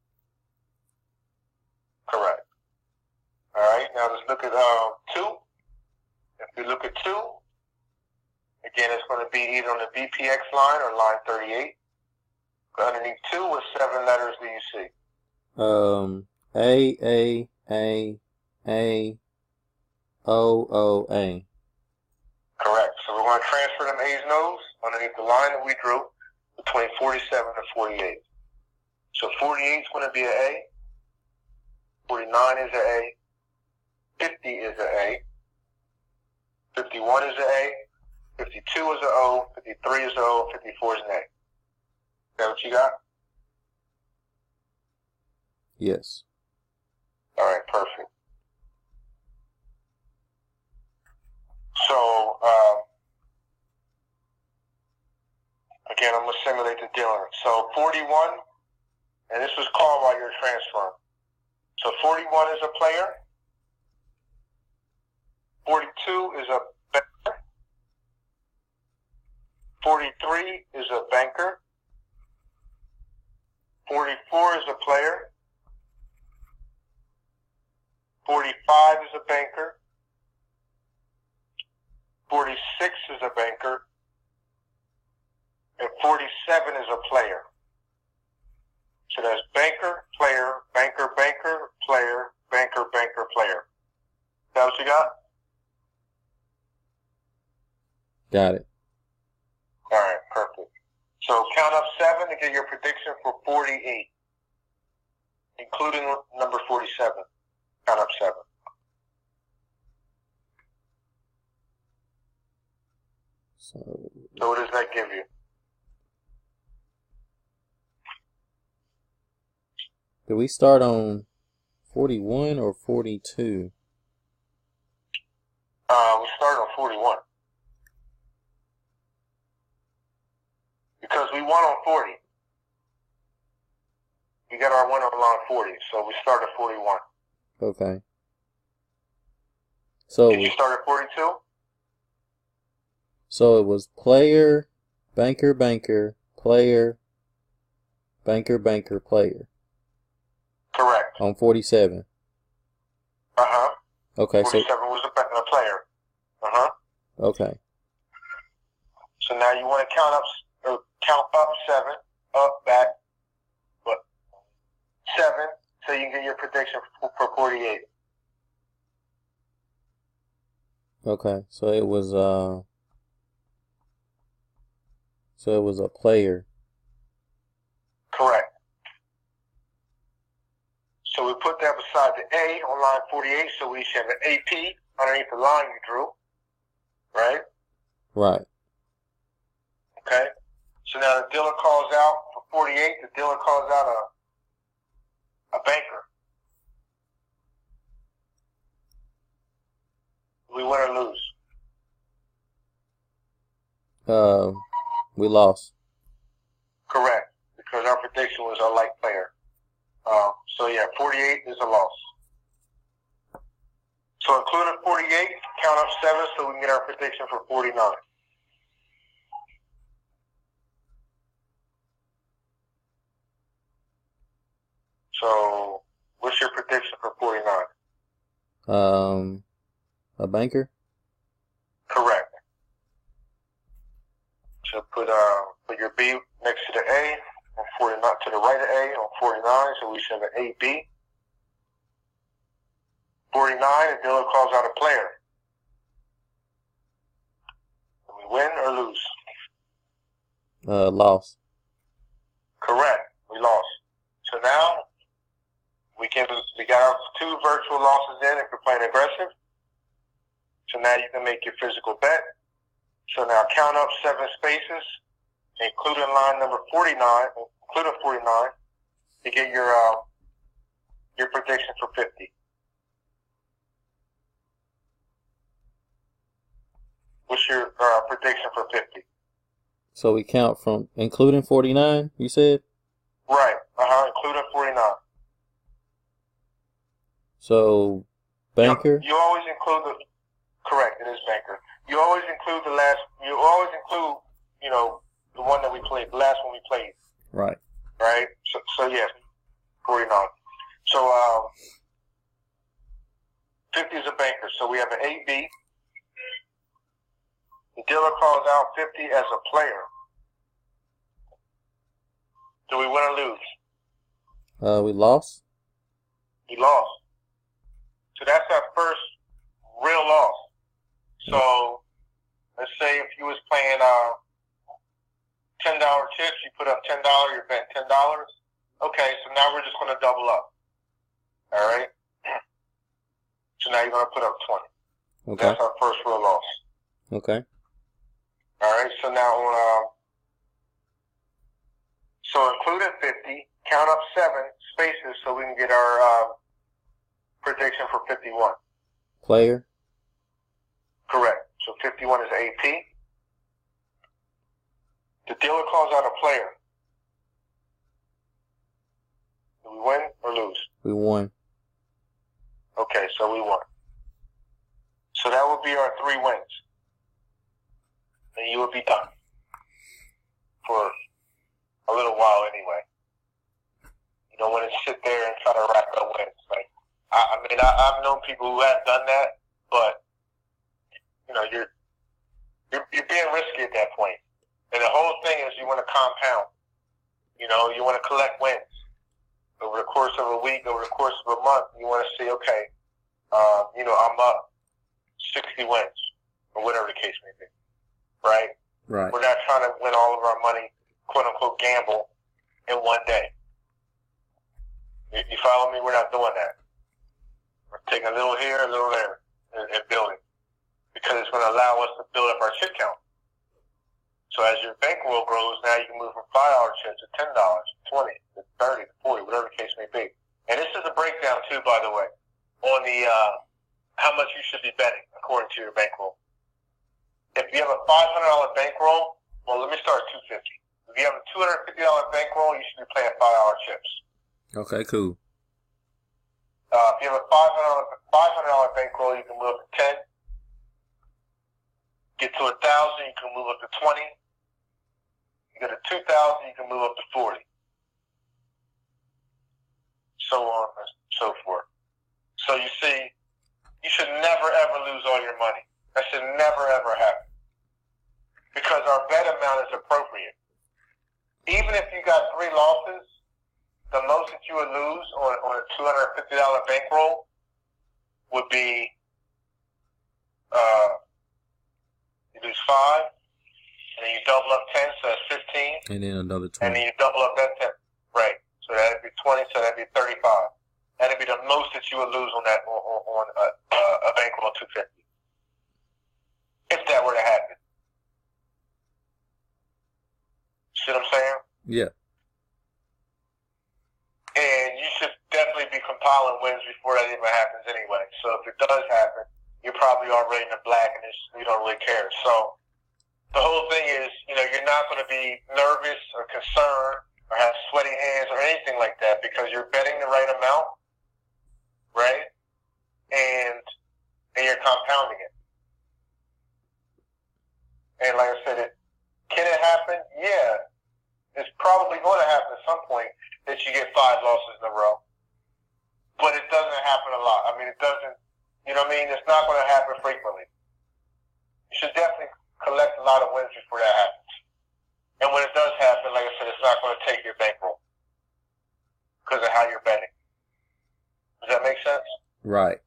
Correct. All right, now let's look at 2. If you look at 2, again, it's going to be either on the BPX line or line 38. Underneath 2, what 7 letters do you see? A, O, A. Correct. So we're going to transfer them A's and O's underneath the line that we drew between 47 and 48. So 48 is going to be an A. 49 is an A. 50 is an A. 51 is an A. 52 is an O. 53 is an O. 54 is an A. Is that what you got? Yes. All right, perfect. So, again, I'm going to simulate the dealer. So 41, and this was called while you're transferring. So 41 is a player. 42 is a banker. 43 is a banker. 44 is a player. 45 is a banker. 46 is a banker. And 47 is a player. So that's banker, player, banker, banker, player, banker, banker, player. Is that what you got? Got it. All right, perfect. So count up 7 to get your prediction for 48, including number 47. Count up 7. So what does that give you? Did we start on 41 or 42? We started on 41. we won on 40. We got our win on line 40, so we started at 41. Okay. So did you start at 42? So it was player, banker, banker, player, banker, banker, player. Correct. On 47. Okay, 47 was a player. Okay. So now you want to count up 7, up, back, but 7, so you can get your prediction for 48. Okay, so it was a player. Correct. So we put that beside the A on line 48, so we should have an AP underneath the line you drew. Right? Right. Okay. So now the dealer calls out for 48. The dealer calls out a banker. We win or lose? We lost. Correct, because our prediction was a light player. So yeah, 48 is a loss. So including 48, count up 7 so we can get our prediction for 49. So what's your prediction for 49? A banker? Correct. So put your B next to the A on 49, to the right of A on 49, so we should have an AB. 49, the dealer calls out a player. Do we win or lose? Loss. Correct. We lost. So now we got our 2 virtual losses in if we're playing aggressive. So now you can make your physical bet. So now count up 7 spaces, including line number 49, to get your prediction for 50. What's your prediction for 50? So we count from including 49, you said? Right. Including 49. So banker? You always include correct, it is banker. You always include the one that we played, the last one we played. Right. Right? So yes, 49. So 50 is a banker. So we have an AB. The dealer calls out 50 as a player. Do we win or lose? We lost. We lost. So that's our first real loss. So let's say if you was playing $10 chips, you put up $10, you're betting $10. Okay, so now we're just going to double up. All right? So now you're going to put up 20. Okay. That's our first real loss. Okay. All right, so now on, so including 50, count up 7 spaces so we can get our prediction for 51. Player? Correct. So 51 is AP. The dealer calls out a player. Do we win or lose? We won. Okay, so we won. So that would be our 3 wins. And you would be done. For a little while anyway. You don't want to sit there and try to rack up wins. Like, I've known people who have done that, but you're being risky at that point. And the whole thing is you want to compound. You want to collect wins. Over the course of a week, over the course of a month, you want to see, okay, I'm up 60 wins, or whatever the case may be. Right? Right. We're not trying to win all of our money, quote unquote, gamble in one day. You follow me? We're not doing that. We're taking a little here, a little there, and building. Because it's going to allow us to build up our chip count. So as your bankroll grows, now you can move from $5 chips to $10, $20, to $30, to $40, whatever the case may be. And this is a breakdown too, by the way, on the how much you should be betting according to your bankroll. If you have a $500 bankroll, well, let me start at $250. If you have a $250 bankroll, you should be playing $5 chips. Okay, cool. If you have a $500 bankroll, you can move up to 10. Get to 1,000, you can move up to 20. You get to 2,000, you can move up to 40. So on and so forth. So you see, you should never ever lose all your money. That should never ever happen. Because our bet amount is appropriate. Even if you got 3 losses, the most that you would lose on a $250 bankroll would be you lose 5, and then you double up 10, so that's 15. And then another 20. And then you double up that 10. Right. So that'd be 20, so that'd be 35. That'd be the most that you would lose on that on a bankroll of 250. If that were to happen. See what I'm saying? Yeah. And you should definitely be compiling wins before that even happens anyway. So if it does happen, you're probably already in the black and you don't really care. So the whole thing is, you're not going to be nervous or concerned or have sweaty hands or anything like that because you're betting the right amount, right? And you're compounding it. And like I said, can it happen? Yeah. It's probably going to happen at some point that you get 5 losses in a row. But it doesn't happen a lot. I mean, it doesn't, it's not going to happen frequently. You should definitely collect a lot of wins before that happens. And when it does happen, like I said, it's not going to take your bankroll because of how you're betting. Does that make sense? Right.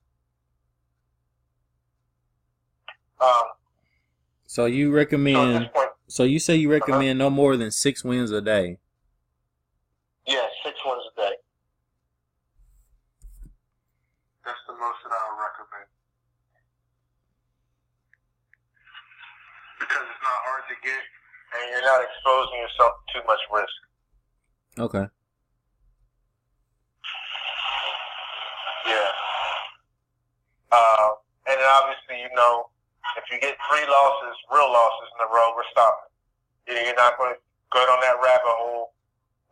So you recommend... So you say you recommend no more than 6 wins a day? Yeah, 6 wins a day. That's the most that I would recommend. Because it's not hard to get, and you're not exposing yourself to too much risk. Okay. Yeah. And then obviously, if you get 3 losses, real losses in a row, we're stopping. You're not going to go down that rabbit hole,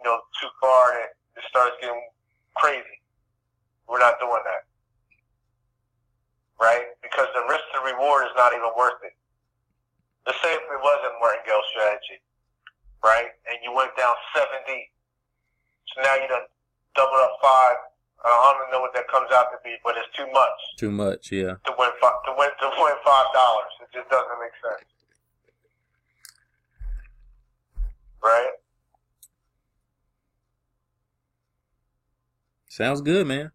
too far and it starts getting crazy. We're not doing that. Right? Because the risk to reward is not even worth it. Let's say if it was a martingale strategy, right? And you went down 7 deep. So now you done doubled up 5. I don't even know what that comes out to be, but it's too much. Too much, yeah. To win $5. It just doesn't make sense. Right? Sounds good, man.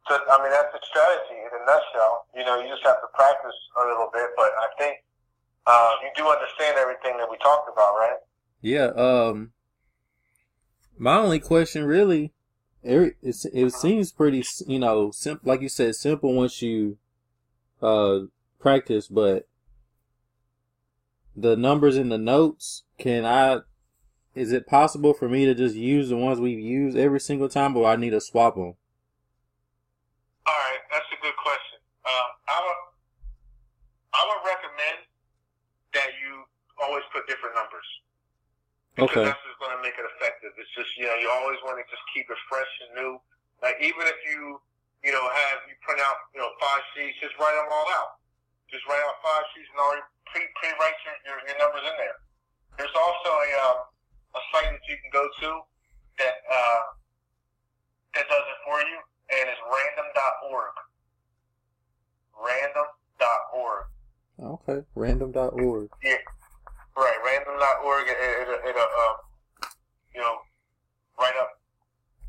So, that's the strategy in a nutshell. You just have to practice a little bit, but I think you do understand everything that we talked about, right? Yeah. My only question really, it seems pretty, simple. Like you said, simple once you practice, but the numbers in the notes, is it possible for me to just use the ones we've used every single time, or I need to swap them? All right, that's a good question. I would recommend that you always put different numbers. Because that's just going to make it effective. It's just, you always want to just keep it fresh and new. Like, even if you print out, 5 sheets, just write them all out. Just write out 5 sheets and already pre-write your numbers in there. There's also a site that you can go to that does it for you, and it's random.org. Random.org. Okay, random.org. Yeah. Right, random.org, it'll write up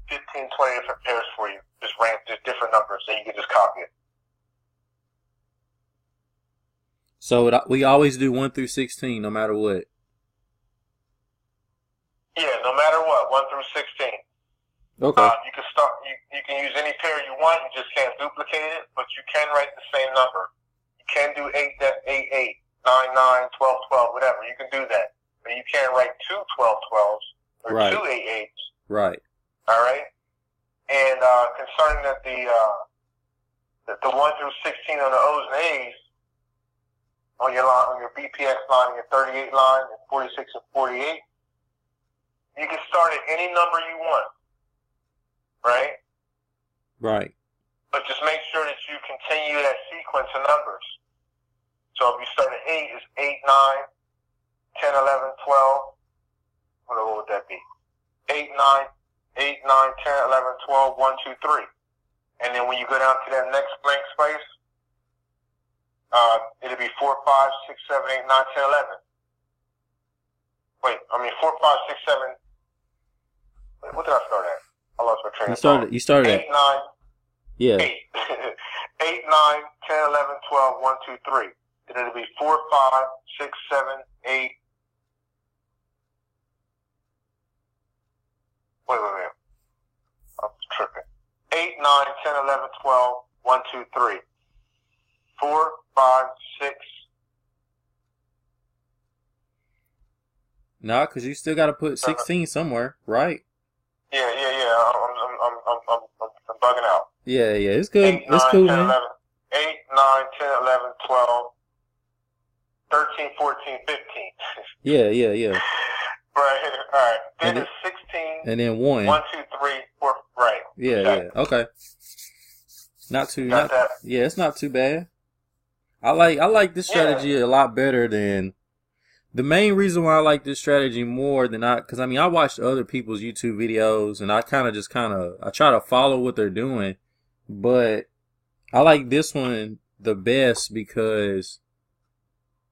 15, 20 different pairs for you. Just different numbers, so you can just copy it. So we always do 1 through 16, no matter what? Yeah, no matter what, 1 through 16. Okay. You can start. You can use any pair you want. You just can't duplicate it, but you can write the same number. You can do 8, 8, 9, 9, 12, 12, whatever. You can do that. But you can't write 2 12, 12s or Right. 2 8, 8s. Right. All right? And concerning that the 1 through 16 on the O's and A's, on your line, on your BPX line, your 38 line, and 46 and 48. You can start at any number you want, right? Right. But just make sure that you continue that sequence of numbers. So if you start at 8, it's 8, 9, 10, 11, 12. What would that be? 8, 9, 8, 9, 10, 11, 12, 1, 2, 3. And then when you go down to that next blank space, it'll be 4, 5, 6, 7, 8, 9, 10, 11. Wait, I mean 4, 5, 6, 7. Wait, what did I start at? I lost my train of thought. You started 8, 9. Yeah. 8. 8, 9, 10, 11, 12, 1, 2, 3. Then it'll be 4, 5, 6, 7, 8. Wait. I'm tripping. 8, 9, 10, 11, 12, 1, 2, 3. 4, 5, 6. Nah, because you still got to put 16 somewhere, right? Yeah. I'm bugging out. Yeah, it's good. 8, 9, it's cool, 10, man. 11, 8, 9, 10, 11, 12, 13, 14, 15. Yeah. Right. All right. Then it's 16. And then 1. 1, 2, 3, 4. Right. Yeah, exactly. yeah. Okay. Not too. Got that? Yeah, it's not too bad. I like this strategy a lot better than. The main reason why I like this strategy more than because I mean I watched other people's YouTube videos and I I try to follow what they're doing, but I like this one the best because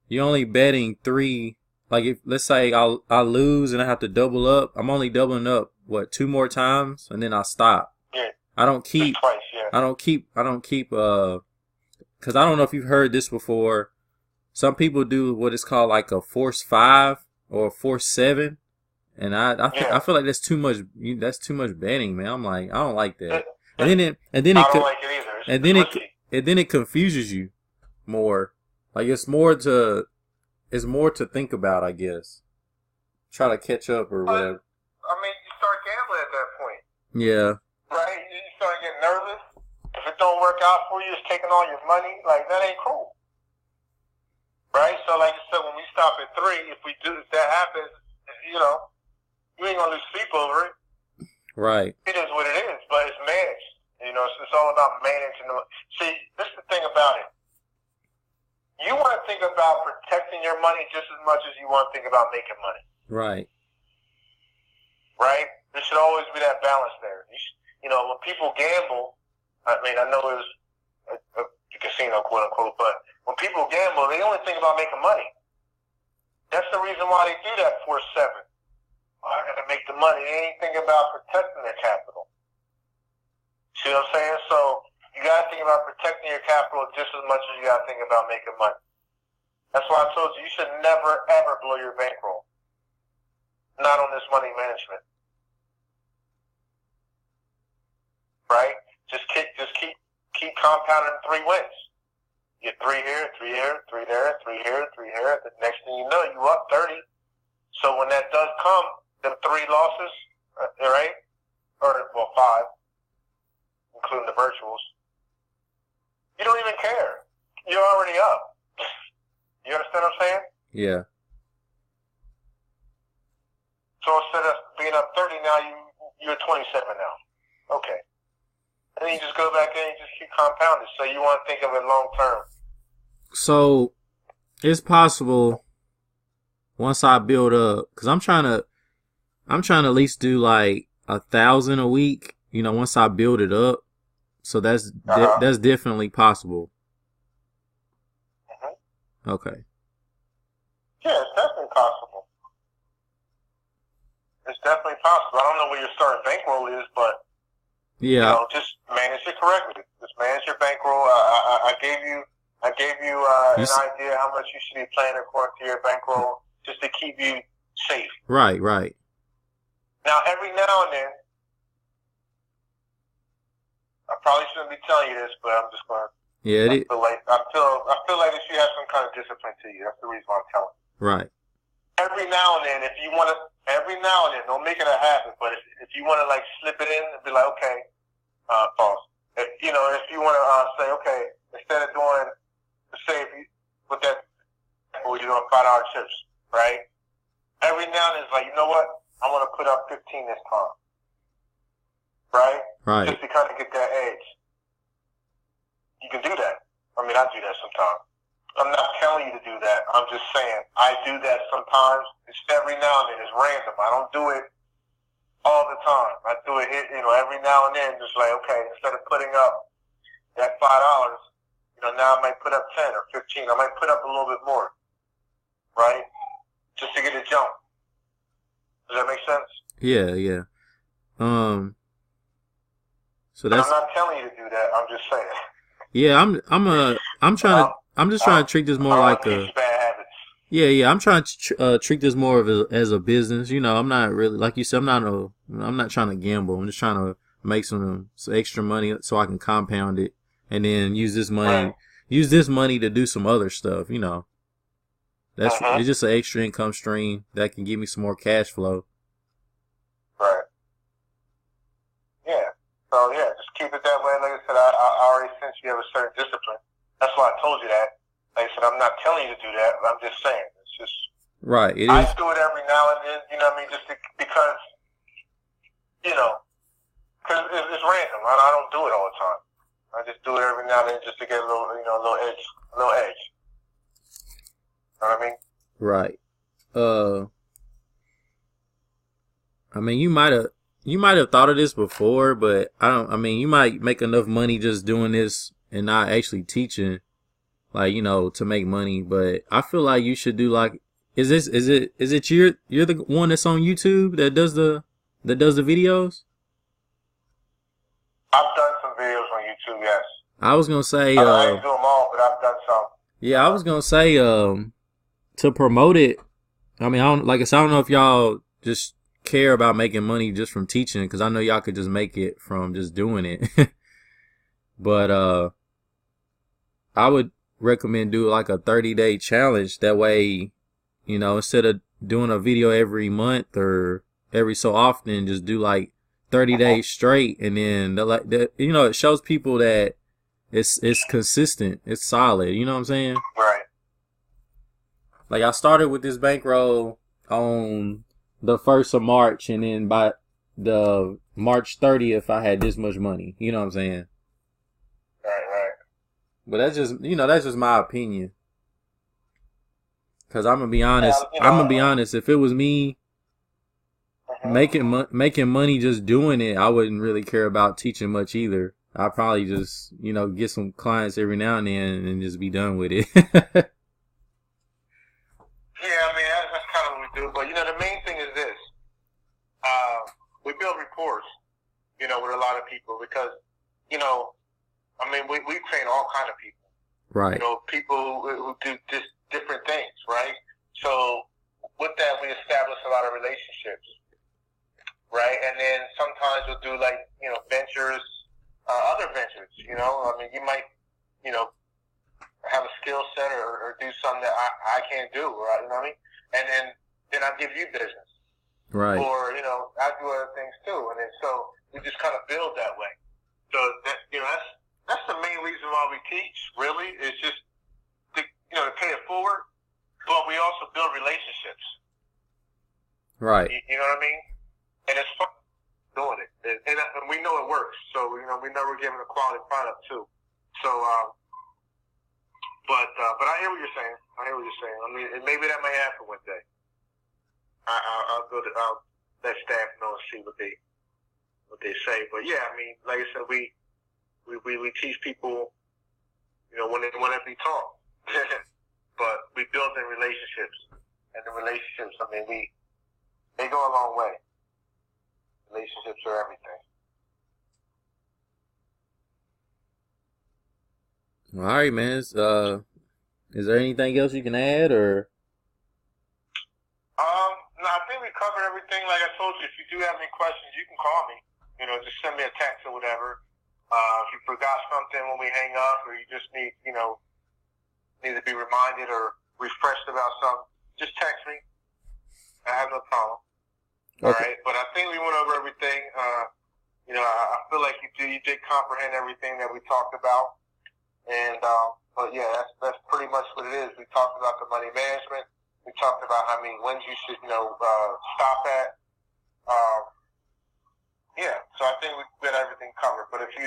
you're only betting 3. Like if let's say I lose and I have to double up, I'm only doubling up 2 more times and then I stop. Yeah. I don't keep. Just twice, yeah. I don't keep. Because I don't know if you've heard this before. Some people do what is called like a force 5 or a force 7, and I feel like that's too much. That's too much betting, man. I'm like, I don't like that. And then it I don't like it either. And then it confuses you more. Like it's more to think about, I guess. Try to catch up or whatever. I mean, you start gambling at that point. Yeah. Right? You start getting nervous. If it don't work out for you, it's taking all your money. Like, that ain't cool. Right? So, like you said, when we stop at 3, if that happens, you ain't going to lose sleep over it. Right. It is what it is, but it's managed. It's all about managing. See, this is the thing about it. You want to think about protecting your money just as much as you want to think about making money. Right. Right? There should always be that balance there. When people gamble, I mean, I know it's a casino, quote unquote, but when people gamble, they only think about making money. That's the reason why they do that 4-7. I gotta make the money. They ain't thinking about protecting their capital. See what I'm saying? So you gotta think about protecting your capital just as much as you gotta think about making money. That's why I told you should never ever blow your bankroll. Not on this money management. Right? Just keep compounding 3 wins. You get 3 here, 3 here, 3 there, 3 here, 3 here. The next thing you know, you up 30. So when that does come, them 3 losses, right? Or 5, including the virtuals. You don't even care. You're already up. You understand what I'm saying? Yeah. So instead of being up 30 now, you're 27 now. Okay. And then you just go back in and just keep compounding. So you want to think of it long term. So it's possible once I build up, because I'm trying to at least do like 1,000 a week. Once I build it up. So that's definitely possible. Mm-hmm. Okay. Yeah, it's definitely possible. It's definitely possible. I don't know where your starting bankroll is, but just manage it correctly. Just manage your bankroll. I gave you an idea how much you should be playing according to your bankroll, just to keep you safe. Right. Now, every now and then, I probably shouldn't be telling you this, but I'm just going to. Yeah, I feel like it should have some kind of discipline to you. That's the reason why I'm telling you. Right. Every now and then, if you want to, don't make it a habit, but if you want to like slip it in and be like, okay, pause. If you want to say, okay, instead of doing, say with that example, you're doing $5 chips, right? Every now and then it's like, you know what? I want to put up 15 this time, right? Right. Just to kind of get that edge. You can do that. I mean, I do that sometimes. I'm not telling you to do that. I'm just saying I do that sometimes. It's every now and then. It's random. I don't do it all the time. I do it, every now and then. Just like, okay, instead of putting up that $5, now I might put up 10 or 15. I might put up a little bit more, right? Just to get a jump. Does that make sense? Yeah, yeah. So I'm that's. not telling you to do that. I'm just saying. Yeah, I'm just trying to treat this more like a. Bad habits. Yeah. I'm trying to treat this more of as a business. I'm not really, like you said, I'm not trying to gamble. I'm just trying to make some extra money so I can compound it and then use this money to do some other stuff. That's it's just an extra income stream that can give me some more cash flow. Right. Yeah. So yeah, just keep it that way. Like I said, I already sense you have a certain discipline. That's why I told you that. Like I said, I'm not telling you to do that, but I'm just saying. It's just right. I do it every now and then. You know what I mean? Because it's random. I don't do it all the time. I just do it every now and then just to get a little edge. You know what I mean? Right. I mean, you might have thought of this before, but you might make enough money just doing this and not actually teaching, like, to make money. But I feel like you should do like, is it you're the one that's on YouTube that does the videos? I've done some videos on YouTube, yes. I was gonna say, I didn't do them all, but I've done some. Yeah, I was gonna say, to promote it. I mean, I don't know if y'all just care about making money just from teaching, because I know y'all could just make it from just doing it. But I would recommend do like a 30-day challenge. That way, instead of doing a video every month or every so often, just do like 30 days straight, and then it shows people that it's consistent, it's solid. You know what I'm saying? Right. Like, I started with this bankroll on the 1st of March, and then by the March 30th, I had this much money. You know what I'm saying? Right. But that's just my opinion. Cause I'm gonna be honest. If it was me making money just doing it, I wouldn't really care about teaching much either. I'd probably just, get some clients every now and then and just be done with it. Yeah, I mean, that's kind of what we do. But, the main thing is this. We build rapport, with a lot of people because, we train all kind of people. Right. People who do just different things, right? So with that, we establish a lot of relationships, right? And then sometimes we'll do ventures, other ventures, you might, have a skill set or do something that I can't do, right? You know what I mean? And then I'll give you business. Right. Or, I do other things too. And then so we just kind of build that way. So that's the main reason why we teach, really. It's just to pay it forward, but we also build relationships. Right. You know what I mean? And it's fun doing it. And we know it works. So, we know we're giving a quality product too. So, but I hear what you're saying. I mean, and maybe that may happen one day. I'll let staff know and see what they say. But yeah, I mean, like I said, we teach people, when they want to be taught. But we build in relationships, and the relationships, they go a long way. Relationships are everything. All right, man. Is there anything else you can add, or? No, I think we covered everything. Like I told you, if you do have any questions, you can call me. Just send me a text or whatever. If you forgot something when we hang up, or you just need to be reminded or refreshed about something, just text me. I have no problem. Okay. All right, but I think we went over everything. I feel like you did comprehend everything that we talked about. And But yeah, that's pretty much what it is. We talked about the money management. We talked about how many wins you should, stop at. Yeah, so I think we've got everything covered. But if you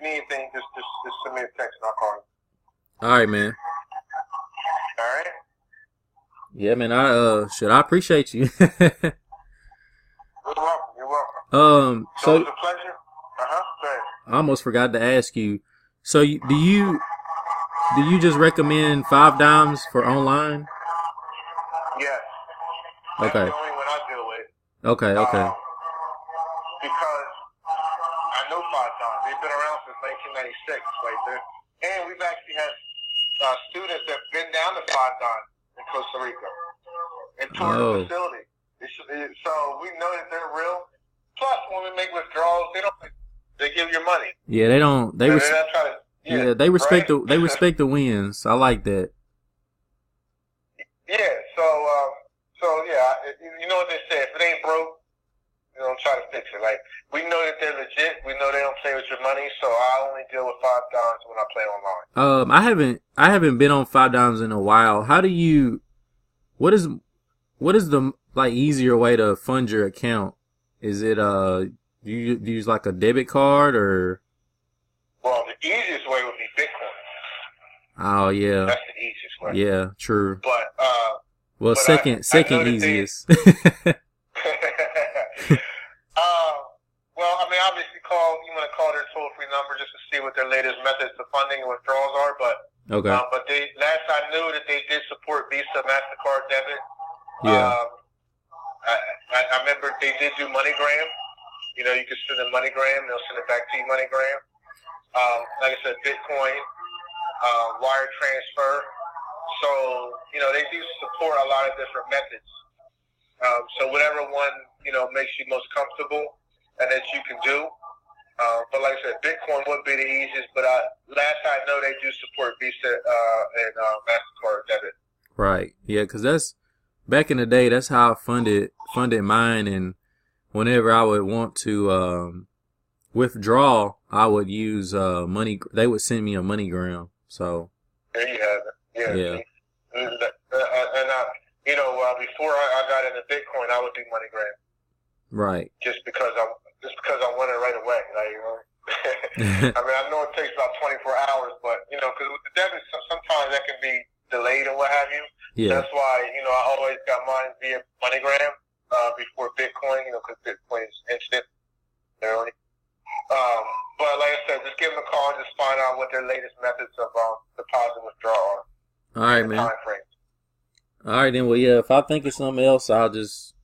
need anything, just send me a text and I'll call you. All right, man. All right. Yeah, man. I appreciate you. You're welcome. You're welcome. So it was a pleasure. Go ahead. I almost forgot to ask you. So do you just recommend 5 Dimes for online? Yes. That's Okay. the only one I deal with. Okay. Because I know 5 Dimes. They've been around since 1996, right there. And we've actually had students that have been down to 5 Dimes in Costa Rica and toured the facility. So we know that they're real. Plus, when we make withdrawals, they give you money. Yeah, they don't. They respect right? they respect the wins. I like that. Yeah. So yeah, you know what they say: if it ain't broke, don't try to fix it. Like, we know that they're legit. We know they don't play with your money. So I only deal with 5 Dimes when I play online. I haven't been on 5 Dimes in a while. How do you? What is the easier way to fund your account? Is it do you use like a debit card or? Well, the easiest way would be Bitcoin. Oh yeah. That's the easiest way. Yeah, true. But second easiest. Well, I mean, obviously, you want to call their toll-free number just to see what their latest methods of funding and withdrawals are. But okay. But last I knew that they did support Visa, MasterCard, debit. Yeah. I remember they did do MoneyGram. You can send them MoneyGram, they'll send it back to you MoneyGram. Like I said, Bitcoin, wire transfer. So they do support a lot of different methods. So whatever one makes you most comfortable and that you can do. But like I said, Bitcoin would be the easiest. But last I know, they do support Visa and MasterCard debit. Right. Yeah, because that's back in the day. That's how I funded mine. And whenever I would want to withdraw, I would use money. They would send me a MoneyGram. So there you have it. Yeah. And before I got into Bitcoin, I would do MoneyGram. Right. Just because I want it right away. I mean, I know it takes about 24 hours, but because with the debit, sometimes that can be delayed or what have you. Yeah. That's why I always got mine via MoneyGram before Bitcoin. Because Bitcoin is instant. But like I said, just give them a call and just find out what their latest methods of deposit withdrawal are. All right, man. Time frame. All right, then. Well, yeah. If I think of something else, I'll just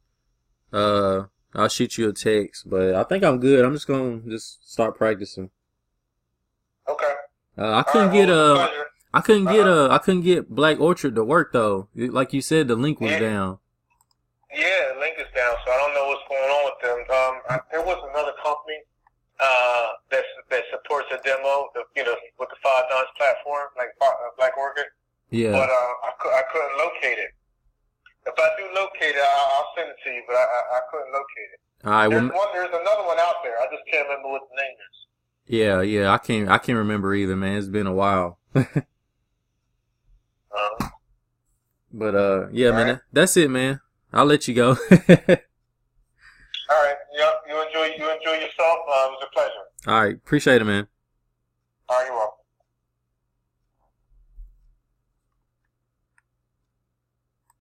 I'll shoot you a text. But I think I'm good. I'm just gonna start practicing. Okay. I couldn't get Black Orchard to work though. Like you said, the link was down. Yeah, the link is down, so I don't know what's going on with them. There was another company that supports a demo, with the 5 Dimes platform, like Black Orchid. Yeah. But I couldn't locate it. If I do locate it, I'll send it to you. But I couldn't locate it. All right. There's another one out there. I just can't remember what the name is. Yeah. I can't remember either, man. It's been a while. But yeah, man. Right. That's it, man. I'll let you go. All right. Yep. You enjoy yourself. It was a pleasure. All right. Appreciate it, man. All right. You're welcome.